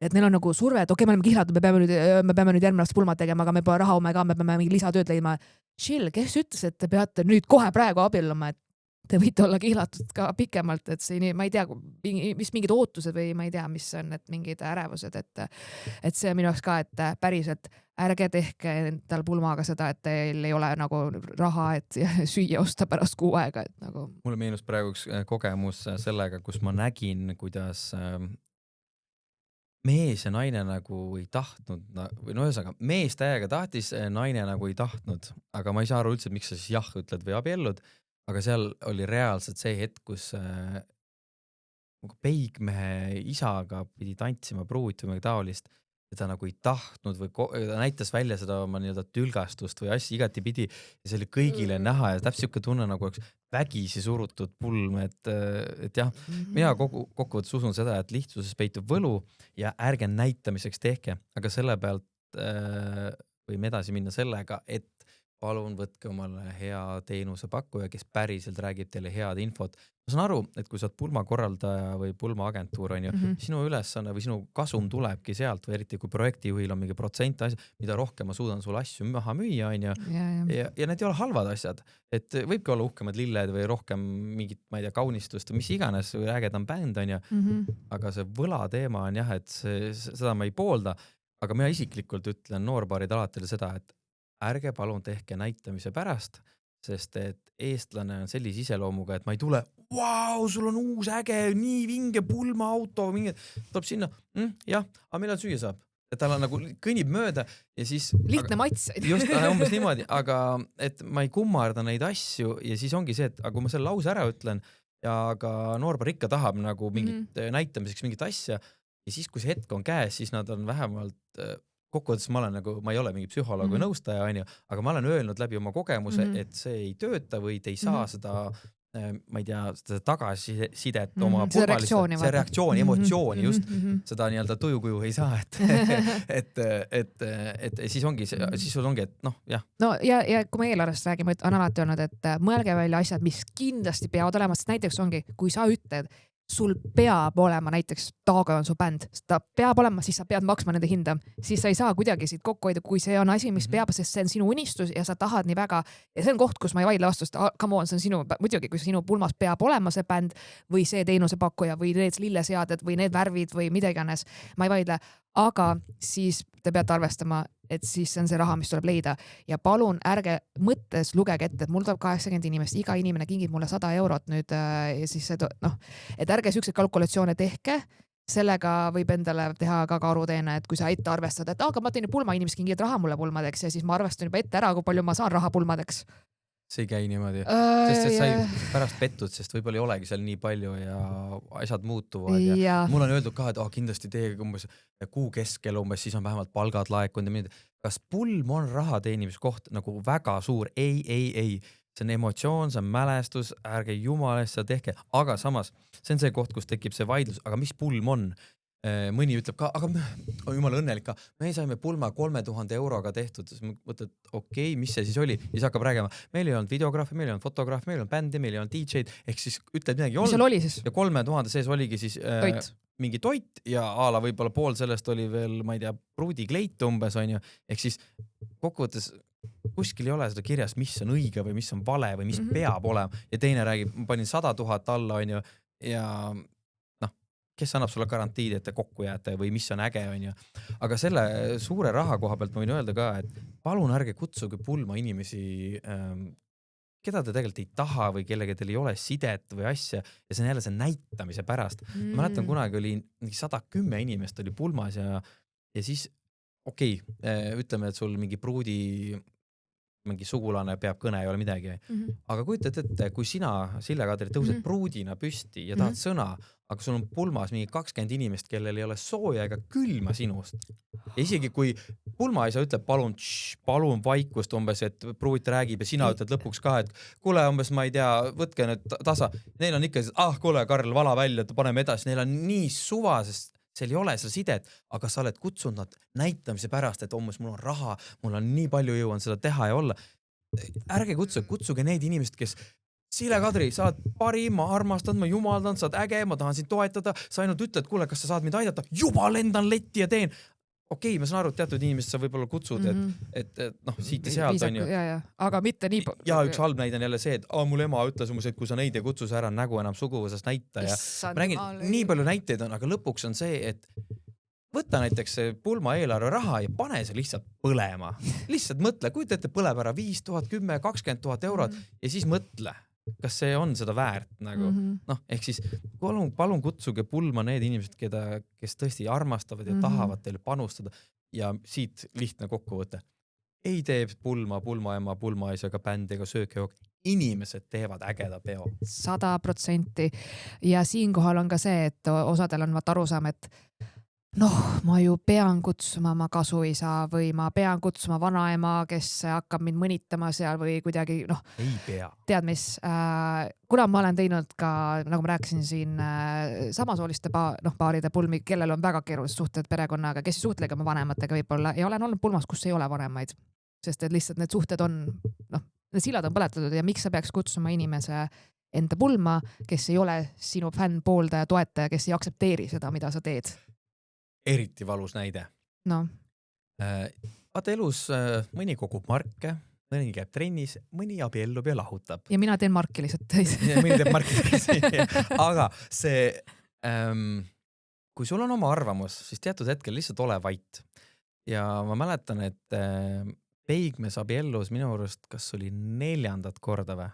S1: et neil on nagu surve, et okei, me oleme kihlatud, me peame nüüd järgmine aasta pulmad tegema, aga me pole raha ka, me peame mingi lisatööd leidma. Chill, kes ütles, et te peate nüüd kohe praegu abielluma, et te võite olla kihlatud ka pikemalt, et see, ma ei tea, mis mingid ootused või ma ei tea, mis on, et mingid ärevused, et see minu jaoks ka, et päriselt ärge tehke endal pulmaga seda, et teil ei ole nagu raha, et süüa osta pärast kuu aega, et nagu.
S2: Mulle meenus praegu üks kogemus sellega, kus ma nägin, kuidas mees ja naine nagu ei tahtnud, või ühesõnaga, mees täiega tahtis, naine nagu ei tahtnud, aga ma ei saa aru üldse, miks sa siis jah ütled või abiellud, aga seal oli reaalselt see hetk, kus peigmehe isaga pidi tantsima pruut või midagi taolist, ja ta nagu ei tahtnud või ta näitas välja seda oma nii-öelda tülgastust või asja igati pidi ja see oli kõigile näha ja täpselt siuke tunne nagu üks vägisi surutud pulm, et jah, mina kokkuvõttes usun seda, et lihtsuses peitub võlu ja ärge näitamiseks tehke, aga selle pealt võime edasi minna sellega, et palun võtke omale hea teenusepakkuja, kes päriselt räägib teile head infot. Ma saan aru, et kui sa oled pulmakorraldaja või pulmaagentuur, on ju, sinu ülesanne või sinu kasum tulebki sealt või eriti kui projektijuhil on mingi protsent asja, mida rohkem ma suudan sulle asju maha müüa, on ju. Ja need ei ole halvad asjad, et võibki olla uhkemad lilled või rohkem mingit, ma ei tea, kaunistust või mis iganes või ägedam bänd, on ju. Aga see võla teema on jah, et seda ma ei poolda, aga mina isiklikult ütlen noorbaarid alati seda, et ärge palun tehke näitamise pärast, sest et eestlane on sellise iseloomuga, et ma ei tule, vau, sul on uus äge, nii vinge pulmaauto, tuleb sinna, jah, aga millal süüa saab? Et tal on nagu kõnnib mööda ja siis...
S1: Lihtne matsaid.
S2: Just, umbes niimoodi, aga et ma ei kummarda neid asju ja siis ongi see, et kui ma selle lause ära ütlen ja ka noorbar ikka tahab nagu mingit näitamiseks mingit asja ja siis, kui see hetk on käes, siis nad on vähemalt... Kokkuvõttes ma ei ole mingi psühholoog või nõustaja, aga ma olen öelnud läbi oma kogemuse, et see ei tööta või te ei saa seda, ma ei tea, seda tagasisidet oma
S1: reaktsiooni,
S2: emotsiooni, just seda nii-öelda tujukuju ei saa, et siis ongi, siis sul ongi, et jah.
S1: No ja kui ma eelarvest räägin, on alati olnud, et mõelge välja asjad, mis kindlasti peavad olema, sest näiteks ongi, kui sa ütled, sul peab olema näiteks Taago on su bänd, ta peab olema, siis sa pead maksma nende hinda, siis sa ei saa kuidagi siit kokku hoida, kui see on asi, mis peab, sest see on sinu unistus ja sa tahad nii väga ja see on koht, kus ma ei vaidle vastu, sest come on, see on sinu, muidugi, kui sinu pulmas peab olema see bänd või see teenusepakkuja või need lilleseaded või need värvid või mida iganes, ma ei vaidle, aga siis te peate arvestama, et siis on see raha, mis tuleb leida ja palun ärge mõttes lugege ette, et mul tuleb 80 inimest, iga inimene kingib mulle 100 eurot nüüd ja siis et ärge siukseid kalkulatsioone tehke, sellega võib endale teha ka karuteene, et kui sa ette arvestad, et aga ma teen pulma, inimesed kingivad raha mulle pulmadeks ja siis ma arvestan juba ette ära, kui palju ma saan raha pulmadeks.
S2: See ei käi niimoodi, sest et sa ei pärast pettud, sest võib-olla ei olegi seal nii palju ja asjad muutuvad ja mul on öeldud ka, et kindlasti teiega umbes kuu keskel umbes, siis on vähemalt palgad laekunud. Kas pulm on raha teenimiskoht nagu väga suur? Ei. See on emotsioon, see on mälestus, ärge jumalast seda tehke, aga samas see on see koht, kus tekib see vaidlus, aga mis pulm on? mõni ütleb ka, aga jumal õnnelik ka, me saime pulma 3000 euroga tehtud, siis mõtled, okei, mis see siis oli? Ja siis hakkab räägima, meil ei olnud videograafi, meil ei olnud fotograafi, meil ei olnud bändi, meil ei olnud DJ-d, ehk siis ütled midagi
S1: mis seal oli siis?
S2: ja 3000 sees oligi siis
S1: Toit.
S2: mingi toit ja a la võib-olla pool sellest oli veel, ma ei tea, pruudikleit umbes on ju, ehk siis kokkuvõttes kuskil ei ole seda kirjas, mis on õige või mis on vale või mis peab olema ja teine räägib, ma panin 100 000 alla on ju ja kes annab sulle garantiid, et te kokku jääte või mis on äge, on ju. Aga selle suure raha koha pealt ma võin öelda ka, et palun ärge kutsuge pulma inimesi, keda te tegelikult ei taha või kellega teil ei ole sidet või asja ja see on jälle see näitamise pärast. Ma mäletan, kunagi oli 110 inimest oli pulmas ja siis okei, ütleme, et sul mingi mingi sugulane peab kõne, ei ole midagi. Aga kujutad ette, kui sina, Sille Kadri, tõused pruudina püsti ja tahad sõna, aga sul on pulmas mingi 20 inimest, kellel ei ole sooja ega külma sinust. Ja isegi kui pulmaisa ütleb, palun vaikust umbes, et pruut räägib ja sina ütled lõpuks ka, et kuule umbes, ma ei tea, võtke nüüd tasa. Neil on ikka, kuule, Karl, vala välja, et paneme edasi. Neil on nii suva, sest seal ei ole seda sidet, aga sa oled kutsunud nad näitamise pärast, et umbes mul on raha, mul on nii palju jõuan seda teha ja olla. Ärge kutsuge need inimesed, kes Sille Kadri, sa oled parim, ma armastan, ma jumaldan, sa oled äge, ma tahan sind toetada, sa ainult ütled, kuule, kas sa saad mind aidata, juba lendan letti ja teen. Okei, ma saan aru, et teatud inimesed sa võib-olla kutsud, et siit ja sealt on ju.
S1: Aga mitte nii...
S2: Ja üks halb näide on jälle see, et mul ema ütles umbes, et kui sa neid ei kutsu, sa ära nägu enam suguvõsast näita ja ma räägin, nii palju näiteid on, aga lõpuks on see, et võta näiteks pulma eelarve raha ja pane see lihtsalt põlema. Lihtsalt mõtle, kujuta ette põleb ära 5000, 10, 20 000 eurot ja siis mõtle, kas see on seda väärt nagu. Ehk siis palun kutsuge pulma need inimesed, kes tõesti armastavad ja tahavad teile panustada ja siit lihtne kokkuvõte. Ei tee pulmaema, pulmaisaga bänd ega söökejook. Inimesed teevad ägeda peo.
S1: 100%. Ja siinkohal on ka see, et osadel on arusaam, et ma ju pean kutsuma ma kasuisa või ma pean kutsuma vanaema, kes hakkab mind mõnitama seal või kuidagi,
S2: ei pea.
S1: Tead mis, kuna ma olen teinud ka, nagu ma rääkisin siin, samasooliste paaride pulmi, kellel on väga keerulised suhted perekonnaga, kes ei suhtlegi oma vanematega võib-olla ja olen olnud pulmas, kus ei ole vanemaid, sest et lihtsalt need suhted on, need silad on põletatud ja miks sa peaks kutsuma inimese enda pulma, kes ei ole sinu fänn, pooldaja, toetaja, kes ei aktsepteeri seda, mida sa teed.
S2: Eriti valus näide. Vaata elus mõni kogub marke, mõni käib trennis, mõni abiellub ja lahutab.
S1: Ja mina teen marki lihtsalt.
S2: Mõni teeb marki. Aga see, kui sul on oma arvamus, siis teatud hetkel lihtsalt ole vait. Ja ma mäletan, et Peigmees abiellus minu arust, kas oli 4. korda või?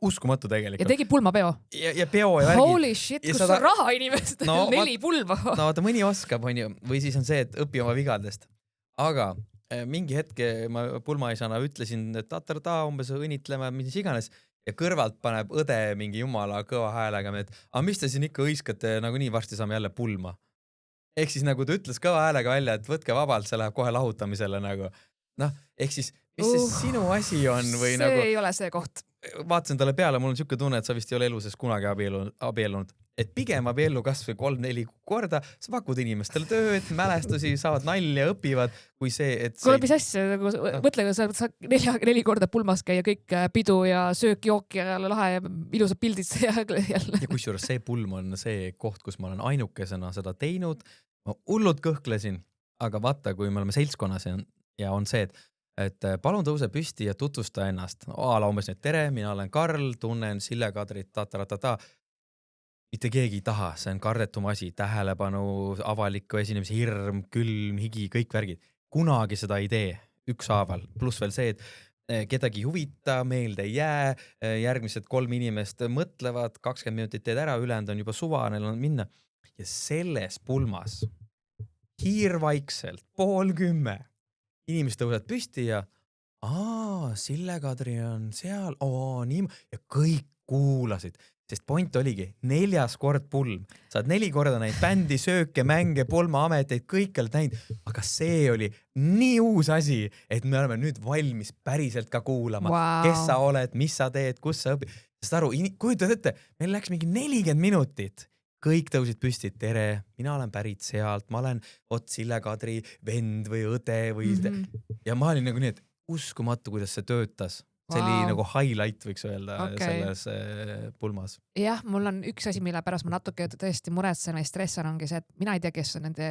S2: Uskumatu tegelikult.
S1: Ja tegi pulmapeo.
S2: Ja peo ja värgi.
S1: Holy shit, kus on raha inimestel? 4 pulma.
S2: Vaata, mõni oskab, on ju. Või siis on see, et õpi oma vigadest. Aga mingi hetke ma pulmaisana ütlesin, et umbes õnnitleme, mis iganes. Ja kõrvalt paneb õde mingi jumala kõva häälega, et mis te siin ikka õiskate, nagu nii varsti saame jälle pulma. Ehk siis nagu ta ütles kõva häälega välja, et võtke vabalt, see läheb kohe lahutamisele nagu. Ehk siis, mis see sinu asi on? Või
S1: see
S2: nagu...
S1: ei ole see koht.
S2: Vaatasin talle peale, mul on siuke tunne, et sa vist ei ole eluses kunagi abiellunud. Et pigem abiellu kas või 3-4 korda, sa pakud inimestele tööd, mälestusi, saavad nalja, õpivad, kui see, et...
S1: Kuule, mis asja, mõtle, kui sa 4 korda pulmas käia kõik pidu ja söök, jook ja lahe ja ilusad pildid jälle.
S2: Ja kusjuures see pulm on see koht, kus ma olen ainukesena seda teinud. Ma hullult kõhklesin, aga vaata, kui me oleme seltskonnas ja on see, et palun tõuse püsti ja tutvusta ennast. Umbes need tere, mina olen Karl, tunnen Sille Kadrit, Mitte keegi ei taha, see on kardetum asi, tähelepanu, avaliku esinemise hirm, külm, higi, kõik värgid. Kunagi seda ei tee, ükshaaval. Pluss veel see, et kedagi huvita, meelde ei jää, järgmised 3 inimest mõtlevad, 20 minutit teed ära, ülejäänud on juba suva, neil on minna. Ja selles pulmas, hiirvaikselt, 9:30, inimesed tõused püsti ja Sille Kadri on seal, nii, ja kõik kuulasid, sest point oligi 4. kord pulm. Sa oled 4 korda näinud bändi, sööke, mänge, pulmaameteid, kõik oled näinud, aga see oli nii uus asi, et me oleme nüüd valmis päriselt ka kuulama, kes sa oled, mis sa teed, kus sa õpid. Sest aru, kujutad ette, meil läks mingi 40 minutit kõik tõusid püsti, tere, mina olen pärit sealt, ma olen Sille-Kadri vend või õde või ja ma olin nagu nii, et uskumatu, kuidas see töötas. See oli nagu highlight, võiks öelda selles pulmas.
S1: Jah, mul on üks asi, mille pärast ma natuke tõesti muretsen või stressan ongi see, et mina ei tea, kes on nende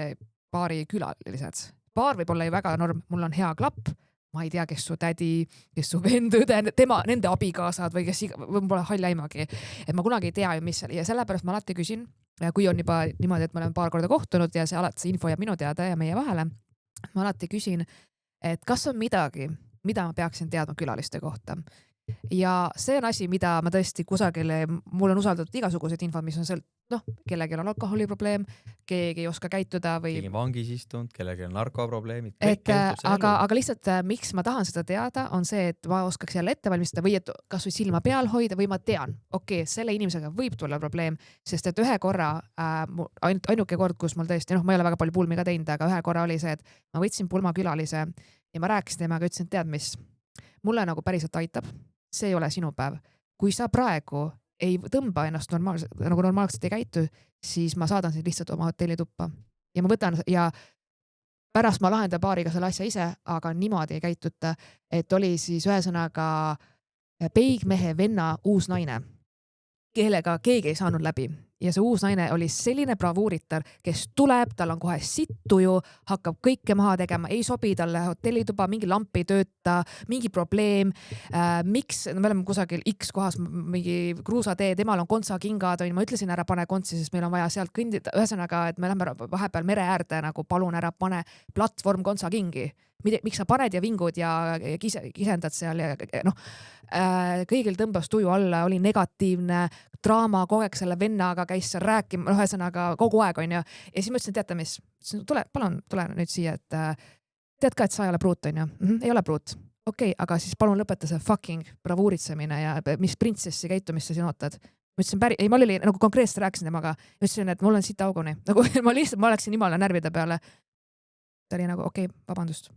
S1: baari külalised. Baar võib olla ju väga norm, mul on hea klapp, ma ei tea, kes su tädi, kes su vend, õde, nende abikaasad või kes võib-olla hall aimagi. Et ma kunagi ei tea ju, mis seal ja sellepärast ma alati küsin, kui on juba niimoodi, et me oleme paar korda kohtunud ja see alati see info jääb minu teada ja meie vahele. Ma alati küsin, et kas on midagi, mida ma peaksin teadma külaliste kohta. Ja see on asi, mida ma tõesti kusagile, mul on usaldatud igasugused infod, mis on kellelgi on alkoholiprobleem, keegi ei oska käituda või...
S2: Keegi vangis istunud, kellelgi on narkoprobleemid.
S1: Aga lihtsalt, miks ma tahan seda teada, on see, et ma oskaks jälle ette valmistada või et kas või silma peal hoida või ma tean, selle inimesega võib tulla probleem, sest et ühe korra, ainuke kord, kus mul tõesti, ma ei ole väga palju pulmi ka teinud, aga ühe korra oli see, et ma võtsin pulmakülalise ja ma rääkisin temaga, ütlesin, tead mis, mulle nagu päriselt aitab, see ei ole sinu päev. Kui sa praegu ei tõmba ennast normaalselt ei käitu, siis ma saadan sind lihtsalt oma hotellituppa. Ja ma võtan ja pärast ma lahendan baariga selle asja ise, aga niimoodi ei käituta, et oli siis ühesõnaga peigmehe venna uus naine, kellega keegi ei saanud läbi. Ja see uus naine oli selline bravuuritar, kes tuleb, tal on kohe sittuju, hakkab kõike maha tegema, ei sobi talle hotellituba, mingi lamp ei tööta, mingi probleem. Miks? Me oleme kusagil X kohas, mingi kruusatee, temal on kontsakingad, ma ütlesin ära pane kontsi, sest meil on vaja sealt kõndida. Ühesõnaga, et me lähme vahepeal mere äärde, nagu palun ära pane platvorm kontsakingi. Miks sa paned ja vingud ja kisendad seal ja kõigil tõmbas tuju alla, oli negatiivne draama, kogu aeg selle vennaga käis seal rääkima, ühesõnaga kogu aeg on ja siis ma ütlesin, teate mis, palun tule nüüd siia, et tead ka, et sa ei ole pruut on ju, ei ole pruut, okei, aga siis palun lõpeta see fucking bravuuritsemine ja mis printsessi käitumist sa siin ootad. Ma ütlesin ma oli nagu konkreetselt rääkisin temaga, ütlesin, et mul on siit auguni, nagu ma läksin nimala närvide peale. Ta oli nagu okei, vabandust.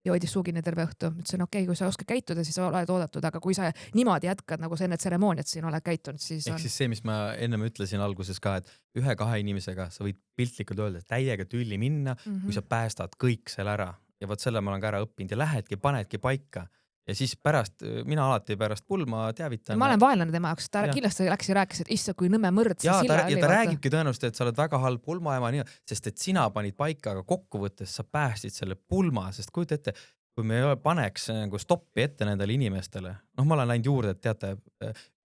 S1: Ja hoidis suugini terve õhtu. Ütlesin, kui sa oskad käituda, siis oled oodatud, aga kui sa niimoodi jätkad nagu see tseremooniat siin oled käitunud, siis on...
S2: Ehk siis see, mis ma ennem ütlesin alguses ka, et 1-2 inimesega sa võid piltlikult öelda, et täiega tülli minna, kui sa päästad kõik seal ära. Ja võt selle ma olen ka ära õppinud ja lähedki, panedki paika. Ja siis mina alati pärast pulma teavitan.
S1: Ma olen vaenlane tema jaoks, ta kindlasti läks ja rääkis, et issa kui nõme mõrd.
S2: Ja ta räägibki tõenäoliselt, et sa oled väga halb pulmaema, sest et sina panid paika, aga kokkuvõttes sa päästid selle pulma, sest kujuta ette, kui me paneks nagu stoppi ette nendele inimestele. Ma olen läinud juurde, et teate,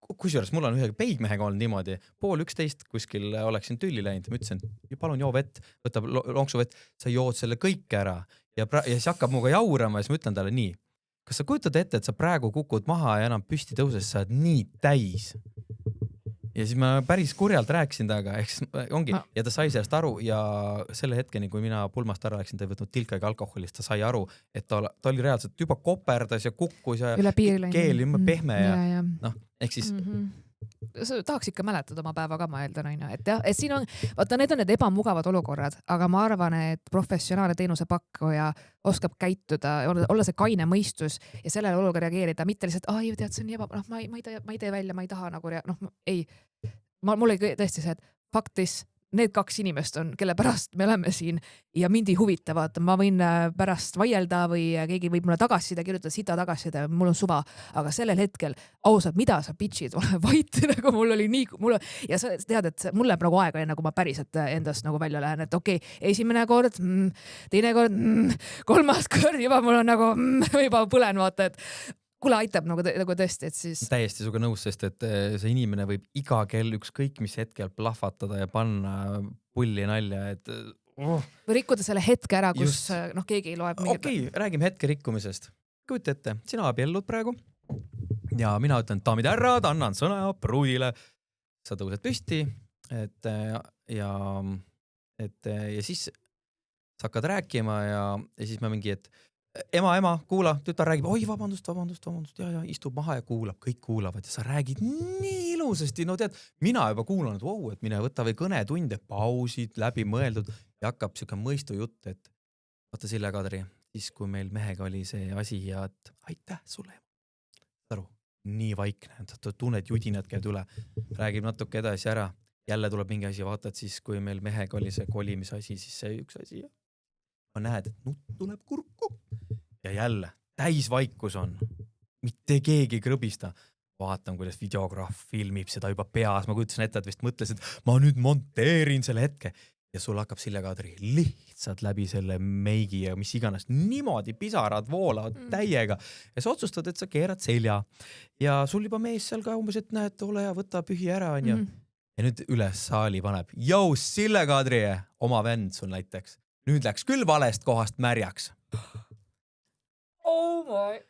S2: kusjuures mul on ühe peigmehega olnud niimoodi, 10:30 kuskil oleksin tülli läinud, ma ütlesin, palun joo vett, võtab lonksu vett, sa jood selle kõik ära ja siis hakkab muga jaurama ja siis ma ütlen talle nii. Kas sa kujutad ette, et sa praegu kukud maha ja enam püsti tõuses, sa oled nii täis? Ja siis ma päris kurjalt rääkisin taga, ongi, ja ta sai sellest aru ja selle hetkeni, kui mina pulmast ära läksin, ta ei võtnud tilkagi alkoholist, ta sai aru, et ta oli reaalselt juba koperdas ja kukkus ja keel pehme ja ehk siis...
S1: Sa tahaks ikka mäletada oma päeva ka, ma eeldan, et jah, et siin on, vaata, need on need ebamugavad olukorrad, aga ma arvan, et professionaalne teenusepakkuja oskab käituda, olla see kaine mõistus ja sellele olukorda reageerida, mitte lihtsalt, tead, see on nii ma ei tee välja, ma ei taha nagu, ei. Mul oli tõesti see, et faktis need 2 inimest on, kelle pärast me oleme siin ja mind ei huvitavad. Ma võin pärast vaielda või keegi võib mulle tagasisida, kirjutada sita tagasisida, mul on suva. Aga sellel hetkel, ausalt, mida sa bitchid, ole vait, nagu mul oli nii, ja sa tead, et mulle praegu aega enne, kui ma päriselt endast nagu välja lähen, et esimene kord, teine kord, kolmas kord, juba mul on nagu juba põlen, vaata, et kuule aitab nagu tõesti, et siis...
S2: Täiesti suga nõus, sest et see inimene võib iga kell ükskõik mis hetkel plahvatada ja panna pulli nalja, et...
S1: Või rikkuda selle hetke ära, kus keegi ei loeb...
S2: Okei, räägime hetke rikkumisest. Kujuta ette, sina abiellud praegu ja mina ütlen, daamid härrad, annan sõna pruudile. Sa tõused püsti, ja siis sa hakkad rääkima ja siis ma mingi, et ema, kuula, tütar räägib, oi, vabandust, ja istub maha ja kuulab, kõik kuulavad ja sa räägid nii ilusasti, tead, mina juba kuulan, et mine võta või kõnetunde, pausid, läbi mõeldud ja hakkab siuke mõistu jutt, et vaata Sille-Kadri, siis kui meil mehega oli see asi ja et aitäh sulle, aru, nii vaikne, tunned judinad käid üle, räägib natuke edasi ära jälle tuleb mingi asi, vaatad siis, kui meil mehega oli see kolimise asi, siis see üks asi. Ma näed, et nutt tuleb kurku ja jälle täisvaikus on. Mitte keegi ei krõbista. Vaatan, kuidas videograaf filmib seda juba peas. Ma kujutasin ette, et vist mõtlesin, et ma nüüd monteerin selle hetke. Ja sul hakkab Sille-Kadri lihtsalt läbi selle meigi ja mis iganes niimoodi pisarad voolavad täiega. Ja sa otsustad, et sa keerad selja. Ja sul juba mees seal ka umbes, et näed, ole ja võta pühi ära. Ja nüüd üles saali paneb. Jou, Sille-Kadri, oma vend sul näiteks. Nüüd läks küll valest kohast märjaks.
S1: Oh my...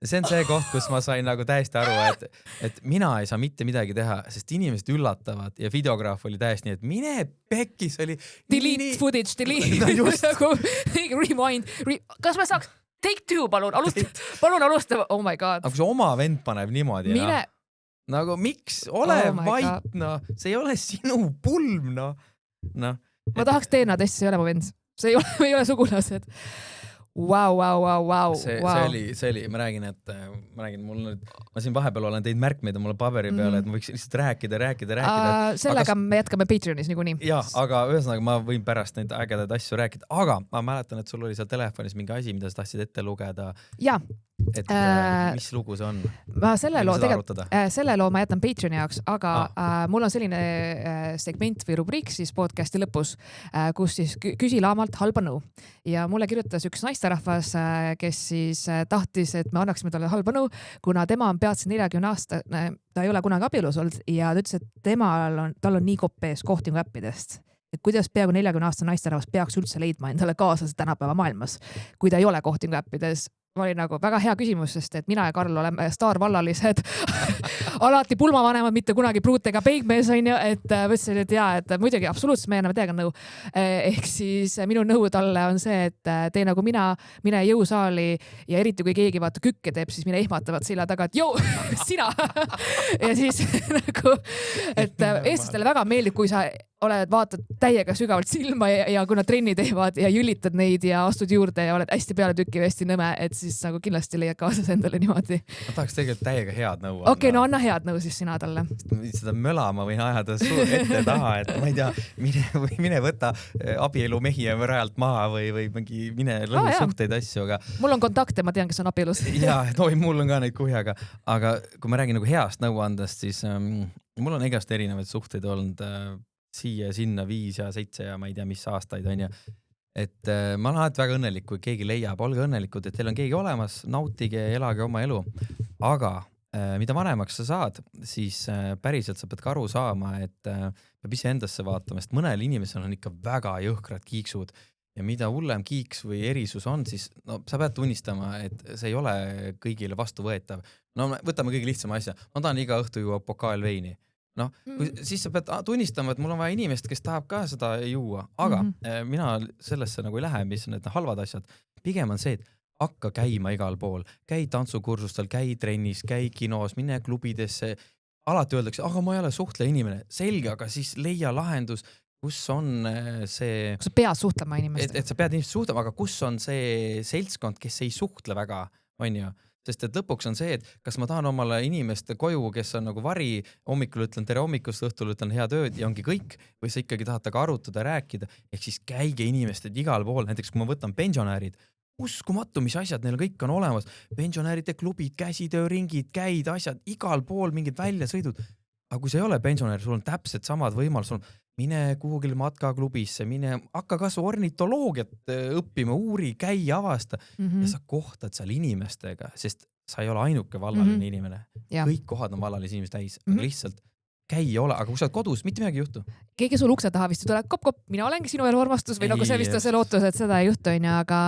S2: See on see koht, kus ma sain nagu täiesti aru, et mina ei saa mitte midagi teha, sest inimesed üllatavad ja videograaf oli täiesti nii, et mine pekkis oli...
S1: Delete footage, delete. Rewind. Kas me saaks... Take 2, palun alusta. Oh my god.
S2: Aga kui see oma vend paneb niimoodi, nagu miks? Ole vait, no. See ei ole sinu pulm, no.
S1: Ma tahaks DNA-testi, see ei ole mu vend. See ei ole sugulased. Wow.
S2: See oli, ma räägin, ma siin vahepeal olen teid märkmeid mulle paberi peale, et ma võiks lihtsalt rääkida.
S1: Sellega me jätkame Patreonis niikuinii.
S2: Jah, aga ühesõnaga ma võin pärast neid ägedaid asju rääkida, aga ma mäletan, et sul oli seal telefonis mingi asi, mida sa tahtsid ette lugeda.
S1: Jaa.
S2: Et mis lugu see on?
S1: Selle loo ma jätan Patreoni jaoks, aga mul on selline segment või rubriik siis podcasti lõpus, kus siis küsi laamalt halba nõu. Ja mulle kirjutas üks naisterahvas, kes siis tahtis, et me annaksime talle halba nõu, kuna tema on peatselt 40 aasta, ta ei ole kunagi abielus olnud ja ta ütles, et tal on nii kopp ees kohtingu äppidest. Et kuidas peaaegu 40 aasta naisterahvas peaks üldse leidma endale kaaslased tänapäeva maailmas, kui ta ei ole kohtingu äppides. Ma oli nagu väga hea küsimus, sest et mina ja Karl oleme staarvallalised, alati pulmavanemad, mitte kunagi pruut ega peigmees on ju, et võtsin, et jaa, et muidugi absoluutselt me anname teiega nõu. Ehk siis minu nõu talle on see, et tee nagu mine jõusaali ja eriti kui keegi vaata kükke teeb, siis mine ehmatavad silla taga, et jõu, sina. Ja siis nagu, et eestlastele väga meeldib, kui sa vaatad täiega sügavalt silma ja kui nad trenni teevad ja jülitad neid ja astud juurde ja oled hästi peale tükkiv, hästi nõme, et siis nagu kindlasti leiad kaasas endale niimoodi.
S2: Ma tahaks tegelikult täiega head nõu.
S1: Okei, no anna head nõu siis sina talle.
S2: Seda möla ma võin ajada suur ette taha, et ma ei tea, mine võta abielu mehi ja rajalt maha või mine lõhu suhteid asju, aga... Mul
S1: on kontakte, ma tean, kes on abielus.
S2: Jaa, mul on ka neid kuhjaga, aga kui ma räägin nagu heast nõuandest, siis mul on igast erinevaid suhteid olnud siia ja sinna 5 ja 7 ja ma ei tea, mis aastaid on ja et ma olen alati väga õnnelik, kui keegi leiab, olge õnnelikud, et teil on keegi olemas, nautige ja elage oma elu. Aga mida vanemaks sa saad, siis päriselt sa pead ka aru saama, et peab ise endasse vaatama, sest mõnel inimesel on ikka väga jõhkrad kiiksud ja mida hullem kiiks või erisus on, siis no, sa pead tunnistama, et see ei ole kõigile vastuvõetav. No võtame kõige lihtsama asja, ma tahan iga õhtu juua pokaal veini. No, siis sa pead tunnistama, et mul on vaja inimest, kes tahab ka seda juua, aga mina sellesse nagu ei lähe, mis on need halvad asjad. Pigem on see, et hakka käima igal pool, käi tantsukursustel, käi trennis, käi kinos, mine klubidesse. Alati öeldakse, aga ma ei ole suhtleja inimene. Selge, aga siis leia lahendus, kus on see...
S1: Kus sa pead suhtlema inimestega.
S2: Et sa pead inimest suhtlema, aga kus on see seltskond, kes ei suhtle väga, on ju? Sest et lõpuks on see, et kas ma tahan omale inimest koju, kes on nagu vari, hommikul ütlen tere hommikust, õhtul ütlen hea tööd ja ongi kõik, või sa ikkagi tahad taga arutada, rääkida, ehk siis käige inimesed igal pool, näiteks kui ma võtan pensionäärid, uskumatu, mis asjad neil kõik on olemas, pensionääride klubid, käsitööringid, käid, asjad, igal pool mingid väljasõidud, aga kui sa ei ole pensionär, sul on täpselt samad võimalused, mine kuhugile matkaklubisse, hakka kas ornitoloogiat õppima, uuri, käi, avasta ja sa kohtad seal inimestega, sest sa ei ole ainuke vallaline inimene. Kõik kohad on vallalisi inimesi täis, aga lihtsalt käi ja ole, aga kui sa oled kodus, mitte midagi ei juhtu.
S1: Keegi sul ukse taha vist tuleb kopp, mina olengi sinu elu armastus või nagu see vist on see lootus, et seda ei juhtu, aga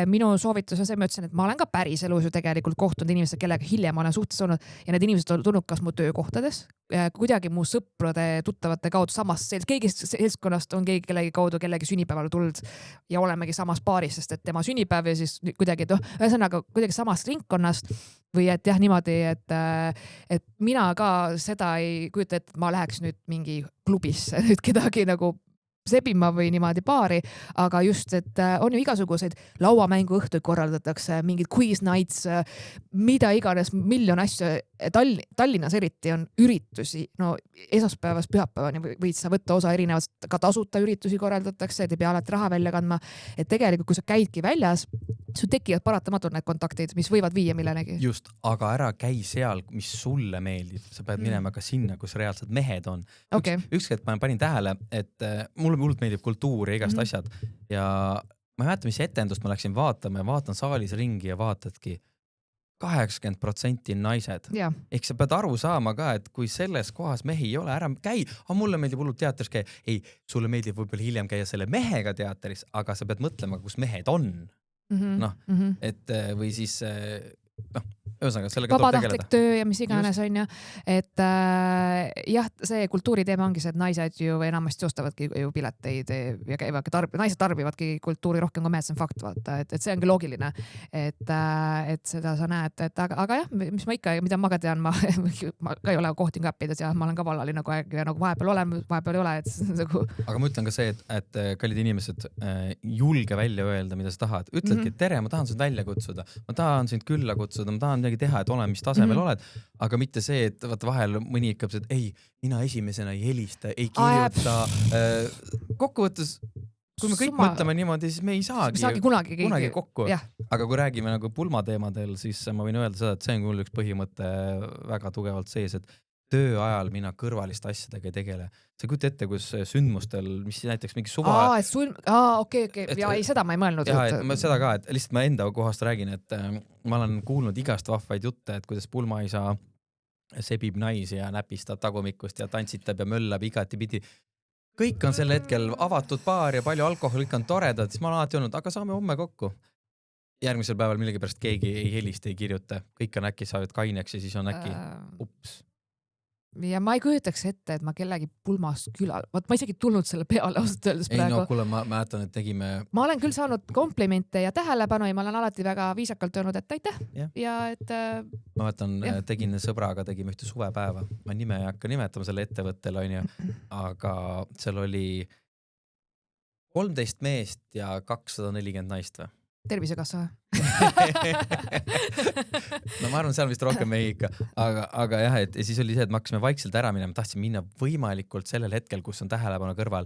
S1: minu soovitus on see, ma ütlesin, et ma olen ka päris elus ju tegelikult kohtunud inimesed, kellega hiljem olen suhtes olnud ja need inimesed on tulnud kas mu töökohtades, kuidagi mu sõprade, tuttavate kaudu samas, keegi seltskonnast on keegi kellegi kaudu kellegi sünnipäeval tulnud ja olemegi samas paaris, sest et tema sünnipäev ja siis kuidagi, ühesõnaga kuidagi samast ringkonnast või et jah, niimoodi, et mina ka seda ei kujuta, et ma läheks nüüd mingi klubisse nüüd kedagi nagu sebima või niimoodi baari, aga just, et on ju igasuguseid lauamängu õhtuid korraldatakse, mingid quiz nights, mida iganes, miljon asju. Tallinnas eriti on üritusi, no esmaspäevast pühapäevani võid sa võtta osa erinevast, ka tasuta üritusi korraldatakse, et ei pea alati raha välja kandma. Et tegelikult, kui sa käidki väljas, sul tekivad paratamatult need kontaktid, mis võivad viia millenegi.
S2: Just, aga ära käi seal, mis sulle meeldib. Sa pead minema ka sinna, kus reaalsed mehed on.
S1: Okay.
S2: Ükskord ma panin tähele, et mulle hullult meeldib kultuur ja igast asjad. Ja ma ei mäleta, mis etendust ma läksin vaatama ja vaatan saalis ringi ja vaatadki 80% naised.
S1: Ja.
S2: Ehk sa pead aru saama ka, et kui selles kohas mehi ei ole, ära käi. Mulle meeldib hullult teatris käia. Ei, sulle meeldib võib-olla hiljem käia selle mehega teatris, aga sa pead mõtlema, kus mehed on. Et või siis ühesõnaga sellega tuleb tegeleda.
S1: Vabatahtlik töö ja mis iganes on ju, et jah, see kultuuriteema ongi see, et naised ju enamasti ostavadki ju pileteid ja käivadki naised tarbivadki kultuuri rohkem kui mehed, see on fakt, vaata, et see ongi loogiline, et seda sa näed, et aga jah, mis ma ikka, mida ma ka tean, ma ka ei ole kohtin käppides ja ma olen ka vallaline kogu aeg ja nagu vahepeal olen, vahepeal ei ole, et nagu... Aga
S2: ma ütlen ka see, et kallid inimesed julge välja öelda, mida sa tahad. Ütledki, tere, ma tahan sind välja kutsuda, ma tahan sind külla kutsuda, ma tahan teha, et ole, mis tasemel oled, aga mitte see, et vaata vahel mõni ikkab, et ei, mina esimesena ei helista, ei kirjuta. Kokkuvõttes, kui me kõik mõtleme niimoodi, siis me ei saagi kunagi kokku. Aga kui räägime nagu pulmateemadel, siis ma võin öelda seda, et see on küll üks põhimõte väga tugevalt sees, et töö ajal mina kõrvaliste asjadega ei tegele. Sa kujuta ette, kus sündmustel, mis näiteks mingi suva...
S1: okei. Ja ei, seda ma ei mõelnud.
S2: Ma seda ka, et lihtsalt ma enda kohast räägin, et ma olen kuulnud igast vahvaid jutte, et kuidas pulmaisa sebib naisi ja näpistab tagumikust ja tantsitab ja möllab igati pidi. Kõik on sel hetkel avatud baar ja palju alkohol, kõik on toredad, siis ma olen alati öelnud, aga saame homme kokku. Järgmisel päeval millegipärast keegi ei helista, ei kirjuta. Kõik on äkki saavad kaineks ja siis on äkki ups.
S1: Ja ma ei kujutaks ette, et ma kellegi pulmas külal, ma isegi tulnud selle peale ausalt öeldes praegu.
S2: Ei no kuule, ma mäletan, et tegime... Ma
S1: olen küll saanud komplimente ja tähelepanu ja ma olen alati väga viisakalt öelnud, et aitäh. Ja et...
S2: Ma mäletan, tegin sõbraga, tegime ühte suvepäeva. Ma nime ei hakka nimetama selle ettevõttel, on ju, aga seal oli 13 meest ja 240 naist või?
S1: Tervisekassa.
S2: No ma arvan, seal vist rohkem mehi ikka, aga jah, et siis oli see, et me hakkasime vaikselt ära minema, tahtsin minna võimalikult sellel hetkel, kus on tähelepanu kõrval,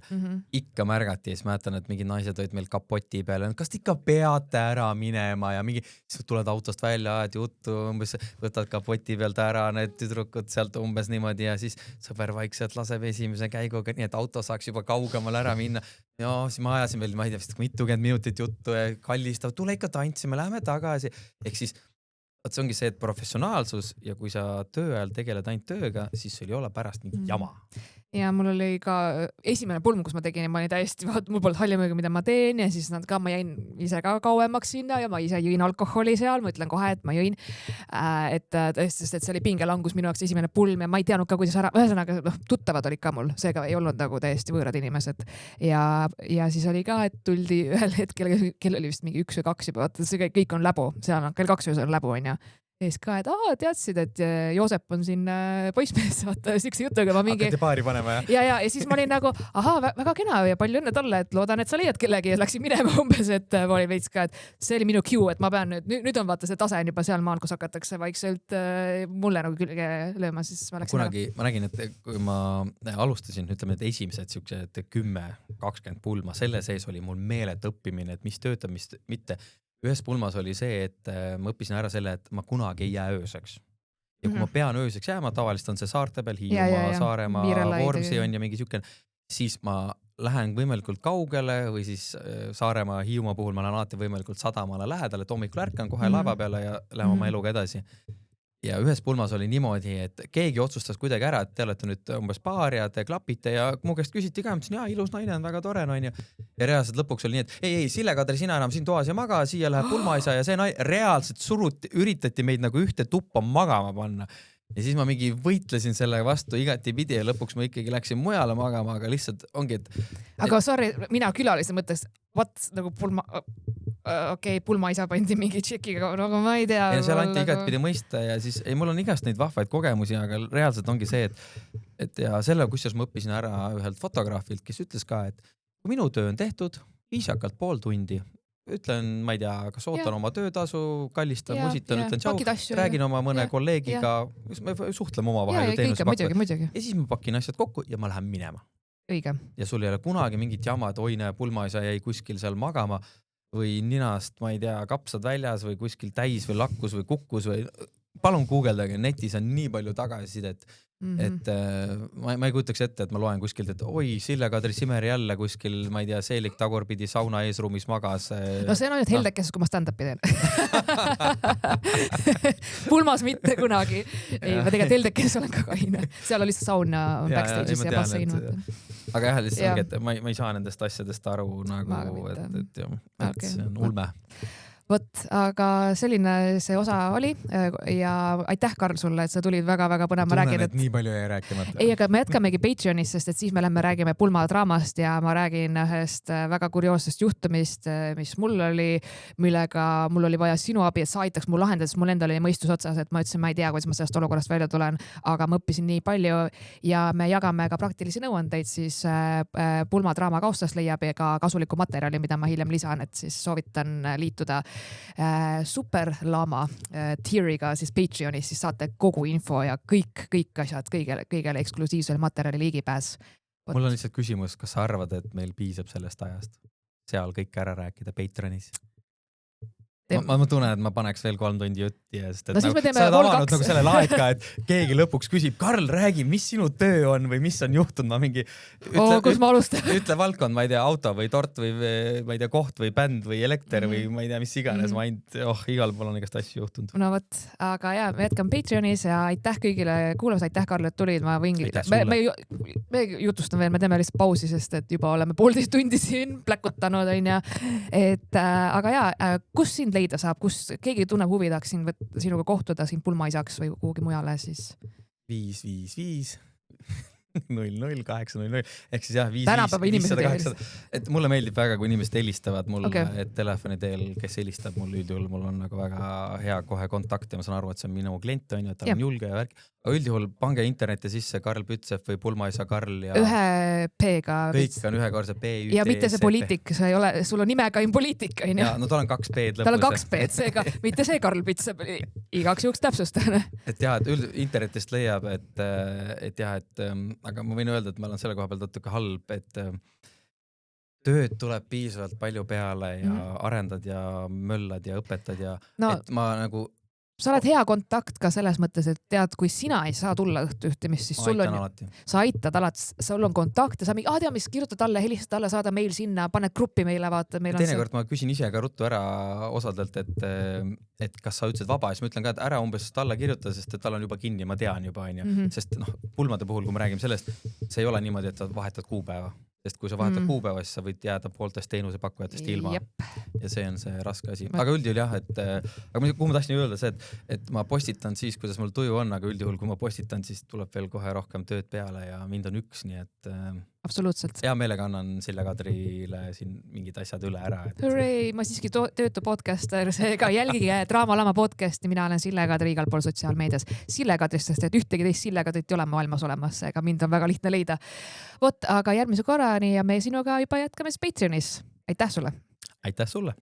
S2: ikka märgati ja siis mäletan, et mingid naised olid meil kapoti peale, kas te ikka peate ära minema ja mingi, siis tuled autost välja, ajad juttu, umbes võtad kapoti pealt ära need tüdrukud sealt umbes niimoodi ja siis sõber vaikselt laseb esimese käiguga, nii et auto saaks juba kaugemal ära minna. Ja siis ma ajasin veel, ma ei tea, vist mitukümmend minutit juttu ja kallistav, tule ikka tantsime, läheme tagasi. Ehk siis see ongi see, et professionaalsus ja kui sa töö ajal tegeled ainult tööga, siis sul ei ole pärast mingit jama.
S1: Ja mul oli ka esimene pulm, kus ma tegin ja ma olin täiesti, mul polnud haljumööga, mida ma teen ja siis ma jäin ise ka kauemaks sinna ja ma ise jõin alkoholi seal, ma ütlen kohe, et ma jõin. Et tõesti, et see oli pingelangus minu jaoks esimene pulm ja ma ei teadnud ka, kuidas ära, ühesõnaga tuttavad olid ka mul, seega ei olnud nagu täiesti võõrad inimesed. Ja siis oli ka, et tuldi ühel hetkel, kell oli vist mingi 1 või 2 juba, vaata, see kõik on läbu, seal on kell 2 on läbu, on ju. Ees ka, et teadsid, et Joosep on siin poissmees, vaata, siukse jutuga ma mingi...
S2: Hakkati paari panema,
S1: ja siis ma olin nagu, väga kena ja palju õnne talle, et loodan, et sa leiad kellegi ja läksin minema umbes, et ma olin veits ka, et see oli minu cue, et ma pean nüüd on vaata see tase on juba seal maal, kus hakatakse vaikselt mulle nagu külge lööma, siis ma läksin
S2: kunagi, ma nägin, et kui ma alustasin, ütleme, et esimesed siuksed 10-20 pulma, selle sees oli mul meelet õppimine, et mis töötab, mis mitte. Ühes pulmas oli see, et ma õppisin ära selle, et ma kunagi ei jää ööseks. Ja kui ma pean ööseks jääma, tavaliselt on see saarte peal, Hiiumaa, Saaremaa, Vormsi on ja mingi siuke, siis ma lähen võimalikult kaugele või siis Saaremaa, Hiiumaa puhul ma lähen alati võimalikult sadamale lähedale, et hommikul ärkan kohe laeva peale ja lähen oma eluga edasi. Ja ühes pulmas oli niimoodi, et keegi otsustas kuidagi ära, et te olete nüüd umbes paar ja te klapite ja mu käest küsiti ka, mõtlesin, ilus naine on väga tore, on ju. Ja reaalselt lõpuks oli nii, et ei, Sille-Kadri, sina enam siin toas ja maga, siia läheb pulmaisa ja see reaalselt üritati meid nagu ühte tuppa magama panna. Ja siis ma mingi võitlesin selle vastu igati pidi ja lõpuks ma ikkagi läksin mujale magama, aga lihtsalt ongi, et...
S1: Aga sorry, mina külalise mõttes, nagu pulma... pulmaisa pandi mingi tšekiga, aga ma ei tea.
S2: Ja seal anti igat pidi mõista ja siis, mul on igast neid vahvaid kogemusi, aga reaalselt ongi see, et ja selle kusjuures ma õppisin ära ühelt fotograafilt, kes ütles ka, et kui minu töö on tehtud, viisakalt pool tundi, ütlen, ma ei tea, kas ootan oma töötasu, kallistan, musitan, ütlen tšau, räägin oma mõne kolleegiga, me suhtleme omavahel ju teenusepakkujad. Ja siis ma pakin asjad kokku ja ma lähen minema.
S1: Õige.
S2: Ja sul ei ole kunagi mingit jamad, oine pulmaisa jäi kuskil seal magama või ninast, ma ei tea, kapsad väljas või kuskil täis või lakkus või kukkus või palun guugeldage, netis on nii palju tagasisidet, et ma ei kujutaks ette, et ma loen kuskilt, et oi, Sille-Kadri Simeri jälle kuskil, ma ei tea, seelik tagurpidi sauna eesruumis magas.
S1: No see on ainult heldekesest, kui ma stand-upi teen. Pulmas mitte kunagi. Ei, ma tegelikult heldekeses olen ka kaine. Seal oli sauna backstage'is ja bassein.
S2: Aga jah, lihtsalt selge, et ma ei saa nendest asjadest aru nagu, et see on ulme.
S1: Vot, aga selline see osa oli ja aitäh, Karl, sulle, et sa tulid väga-väga põnev.
S2: Tunnen, et nii palju jäi rääkimata.
S1: Ei, aga me jätkamegi Patreonis, sest et siis me räägime pulmadraamast ja ma räägin ühest väga kurioossest juhtumist, mis mul oli, millega mul oli vaja sinu abi, et sa aitaks mul lahendada, sest mul endal oli mõistus otsas, et ma ütlesin, ma ei tea, kuidas ma sellest olukorrast välja tulen, aga ma õppisin nii palju ja me jagame ka praktilisi nõuandeid, siis pulmadraama kaustast leiab ka kasulikku materjali, mida ma hiljem lisan, et siis soovitan liituda Superlama tieriga siis Patreonis, siis saate kogu info ja kõik asjad, kõigele eksklusiivsele materjali ligipääs.
S2: Mul on lihtsalt küsimus, kas sa arvad, et meil piisab sellest ajast seal kõik ära rääkida Patreonis? Ma tunnen, et ma paneks veel 3 tundi jutti ja sest, et
S1: no,
S2: nagu, sa oled avanud nagu selle laed ka, et keegi lõpuks küsib, Karl, räägi, mis sinu töö on või mis on juhtunud, ma mingi ütle valdkond, ma ei tea, auto või tort või ma ei tea, koht või bänd või elekter või ma ei tea, mis iganes, ma ainult, igal pool on igast asju juhtunud.
S1: No võt, aga jah, me jätkame Patreonis ja aitäh kõigile kuulamas, aitäh, Karl, et tulid, ma võingi, me jutustan veel, me teeme lihtsalt pausi, sest et juba oleme 1,5 tundi siin pläkutanud, on ja, et aga jah, kus sind leida saab, kus keegi tunneb huvi, tahaks sinuga kohtuda siin pulmaisaks või kuhugi mujale, siis
S2: 555 00 800 ehk siis jah
S1: 500,
S2: et mulle meeldib väga, kui inimesed helistavad mulle et telefoni teel, kes helistab mul üldjuhul, mul on nagu väga hea kohe kontakt ja ma saan aru, et see on minu klient, on ju, et ta on julge ja värk. Aga üldjuhul pange interneti sisse Karl Pütsef või pulmaisa Karl ja
S1: ühe P-ga.
S2: Kõik on ühekorse P,
S1: ja mitte see poliitik, see ei ole, sul on nimega poliitik, on ju.
S2: Ja, no tal on 2 P-d lõpus.
S1: Tal on 2 P-d, seega mitte see Karl Pütsef, igaks juhuks täpsustan.
S2: Et jah, et internetist leiab, et jah, et aga ma võin öelda, et ma olen selle koha peal natuke halb, et tööd tuleb piisavalt palju peale ja arendad ja möllad ja õpetad ja et ma nagu
S1: sa oled hea kontakt ka selles mõttes, et tead, kui sina ei saa tulla õhtujuhtimist, siis sul on, sa aitad alati, sul on kontakt ja sa mingi, tead, mis kirjuta talle, helista talle, saada meil sinna, paned gruppi meile, vaata.
S2: Teinekord ma küsin ise ka ruttu ära osadelt, et kas sa ütlesid vaba ja siis ma ütlen ka, et ära umbes talle kirjuta, sest et tal on juba kinni, ma tean juba, on ju. Sest pulmade puhul, kui me räägime sellest, see ei ole niimoodi, et sa vahetad kuupäeva. Sest kui sa vahetad kuupäeva, siis sa võid jääda pooltest teenusepakkujatest ilma. Ja see on see raske asi. Aga üldjuhul jah, aga kuhu ma tahtsin öelda see, et ma postitan siis, kuidas mul tuju on, aga üldjuhul, kui ma postitan, siis tuleb veel kohe rohkem tööd peale ja mind on 1, nii et
S1: absoluutselt.
S2: Hea meelega annan Sille-Kadrile siin mingid asjad üle ära.
S1: Hurray, ma siiski töötu podcaster, seega jälgige Draamalama podcasti, mina olen Sille-Kadri igal pool sotsiaalmeedias. Sille-Kadrist, sest et ühtegi teist Sille-Kadrit ei ole maailmas olemas, seega mind on väga lihtne leida. Vot, aga järgmise korrani ja me sinuga juba jätkame Patreonis. Aitäh sulle!
S2: Aitäh sulle!